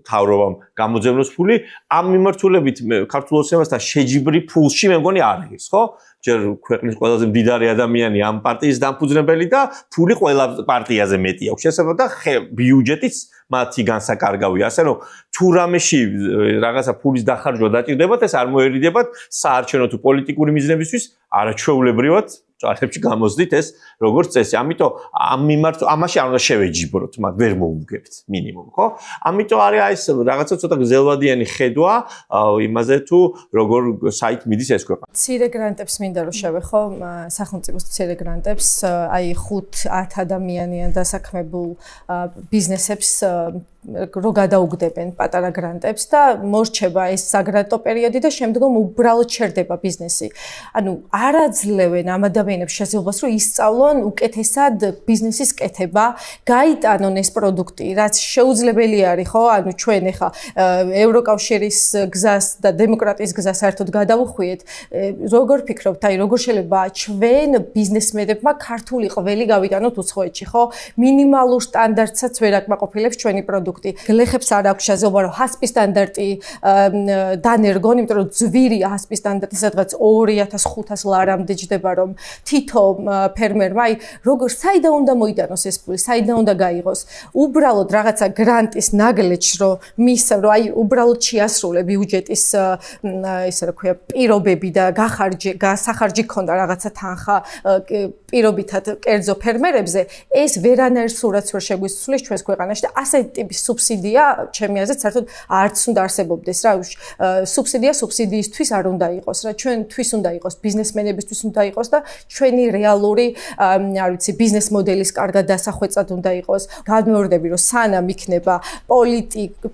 თავრობამ გამოძევნოს ფული ამ მიმართულებით ქართულ ოცნებასთან შეჯიბრი ფულში მე მგონი არ არის ხო ჯერ ქვეყნის ყველაზე მდიდარი ადამიანი ამ პარტიის დამფუძნებელი და ფული ყველა პარტიაზე მეტი აქვს შესაძლოა და ბიუჯეტიც მათი განსაკარგავია ასე რომ თუ რამეში რაღაცა ფულის დახარჯვა დაჭირდებათ ეს არ მოერიდებათ საარჩევნო თუ პოლიტიკური მიზნებისთვის არაჩვეულებრივად ჭარებში გამოსდით ეს როგორც წესი. ამიტომ ამ მიმართ ამაში არ უნდა შევეჯიბროთ, მაგრამ ვერ მოუგებთ მინიმუმ, ხო? ამიტომ არის აი ეს რაღაცა ცოტა გზელვადიანი ხედვა იმაზე თუ როგორ საით მიდის ეს ქვეყანა.
მცირე გრანტებს მინდა რომ შევეხო სახელმწიფოს მცირე გრანტებს აი 5-10 ადამიანიან დასაქმებულ ბიზნესებს რო გადაუგდებენ პატარა გრანტებს და მორჩება ეს საგრანტო პერიოდი და შემდგომ უბრალოდ ჩერდება ბიზნესი. ანუ არ აძლევენ ამ ადამიანებს შესაძლებლობას რომ ისწავლონ უკეთესად ბიზნესის კეთება, გაიტანონ ეს პროდუქტი, რაც შეუძლებელი არის, ხო? ანუ ჩვენ ახლა ევროკავშირის გზას და დემოკრატიის გზას საერთოდ გადავუხვიეთ. როგორ ფიქრობთ, აი როგორ შეიძლება ჩვენ ბიზნესმენებმა ქართული ყველი გავიტანოთ უცხოეთში, ხო? მინიმალურ სტანდარტსაც ვერ აკმაყოფილებს ჩვენი პროდუქტი. გლეხებს არ აქვს შესაძლებლობა რომ ჰასპის სტანდარტი დანერგონ, იმიტომ რომ ძვირი ჰასპის სტანდარტი სადღაც 2500 ლარამდე ჯდება რომ თითო ფერმერმა აი როგორ საიდან უნდა მოიტანოს ეს ფული, საიდან უნდა გაიღოს. უბრალოდ რაღაცა გრანტის ნაგლეჯს რომ მისცა რომ აი უბრალოდ შეასრულე ბიუჯეტის ისე რა ქვია პირობები და გასახარჯი ქონდა რაღაცა თანხა პირობითად კერძო ფერმერებზე ეს ვერანაირ სურათს ვერ შეგვისწვლის ჩვენს ქვეყანაში და ასეთი ტიპის სუბსიდია ჩემი აზრით საერთოდ არც უნდა არსებობდეს რა. სუბსიდია სუბსიდიისთვის არ უნდა იყოს რა. ჩვენთვის უნდა იყოს, ბიზნესმენებისთვის უნდა იყოს და ჩვენი რეალური, არ ვიცი, ბიზნეს მოდელის კარგად დასახვეწად უნდა იყოს. გადმეორდები, რომ სანამ იქნება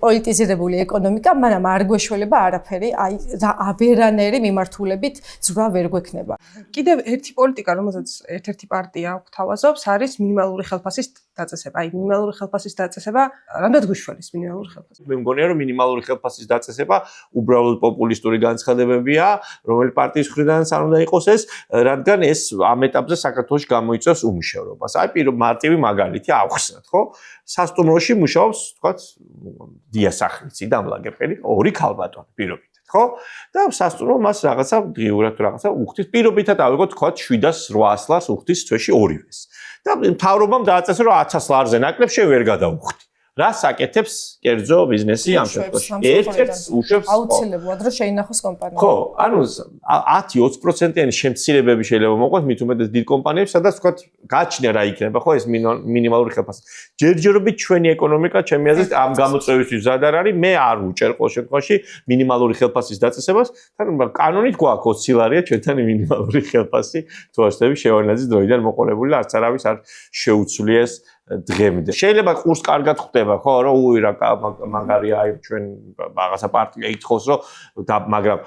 პოლიტიზირებული ეკონომიკა, მანამ არ გვეშველება არაფერი, აი აბერანერი მიმართულებით ძვრა ვერ გვექნება.
კიდევ ერთი პოლიტიკა, რომელსაც ერთ-ერთი პარტია გვთავაზობს, არის მინიმალური ხელფასის დაწესება. აი მინიმალური ხელფასის დაწესება რამდენად გვიშველის მინიმალური ხელფასი?
მე მგონია რომ მინიმალური ხელფასის დაწესება უბრალოდ პოპულისტური განცხადებებია, რომელი პარტიის მხრიდანაც არ უნდა იყოს ეს, რადგან ეს ამ ეტაპზე საქართველოში გამოიწვევს უმუშევრობას. აი მარტივი მაგალითი ავხსნათ, ხო? სასტუმროში მუშაობს, თქვათ, დიასახლიცი დამლაგებელი, ორი ქალბატონი პირობითად, ხო? და სასტუმრო მას რაღაცა დღიურად რაღაცა უხდის პირობითად ავიღოთ, თქვათ, 700-800 ლარს უხდის თვეში ორივეს. და მთავრობამ დააწესა რომ 1000 ლარზე ნაკლებ ვერ გადაუხდი. რას აკეთებს კერძო ბიზნესი ამ შემთხვევაში? ერთ-ერთს უშვებს
აუცილებლად რომ შეინახოს კომპანია.
ხო, ანუ 10-20%-იანი შემცირებები შეიძლება მოყვეს მით უმეტეს დიდ კომპანიებს, სადაც თქვათ გაჩნია რა იქნება, ხო, ეს მინიმალური ხელფასი. ჯერჯერობით ჩვენი ეკონომიკა, ჩემი აზრით, ამ გამოწვევისთვის ზად არ არის, მე არ ვუჭერ ყოველ შემთხვევაში მინიმალური ხელფასის დაწესებას, თან კანონით გვაქვს 20 ლარია ჩვენთან მინიმალური ხელფასი, თუ ასწრები შევარნაძის დროიდან მოყოლებული და არც არავის არ შეუცვლიეს დღემდე. შეიძლება ყურს კარგად ხვდება, ხო, რომ უი რა მაგარია აი ჩვენ რაღაცა პარტია ითხოვს, რომ მაგრამ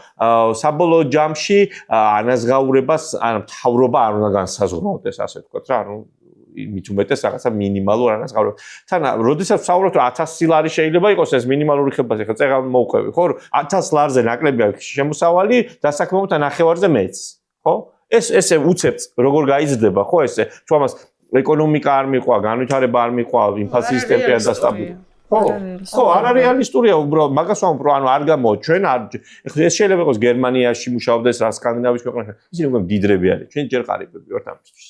საბოლოო ჯამში ანაზღაურებას ან მთავრობა არ უნდა განსაზღვრავდეს, ასე ვთქვათ რა, ანუ მით უმეტეს რაღაცა მინიმალურ ანაზღაურებას. თან როდესაც ვსაუბრობთ, 1000 ლარი შეიძლება იყოს ეს მინიმალური ხელფასი, ხო, წეღავ მოვყვები, ხო, 1000 ლარზე ნაკლებია შემოსავალი, დასაქმებულთა ნახევარზე მეც, ხო? ესე უცებთ, როგორ გაიზრდება, ხო, ესე, თუ ამას ეკონომიკა არ მიყვა, განვითარება არ მიყვა, ინფლაციის ტემპი არ დასტაბილურდა. ხო, არარეალისტურია უბრალოდ, მაგას ვამბობ, ანუ არ გამოვა ჩვენ არ ეს შეიძლება იყოს გერმანიაში მუშაობდეს, რა სკანდინავიის ქვეყნებში. ისინი უკვე მდიდრები არიან, ჩვენ ჯერ ყარიბები ვართ ამისთვის.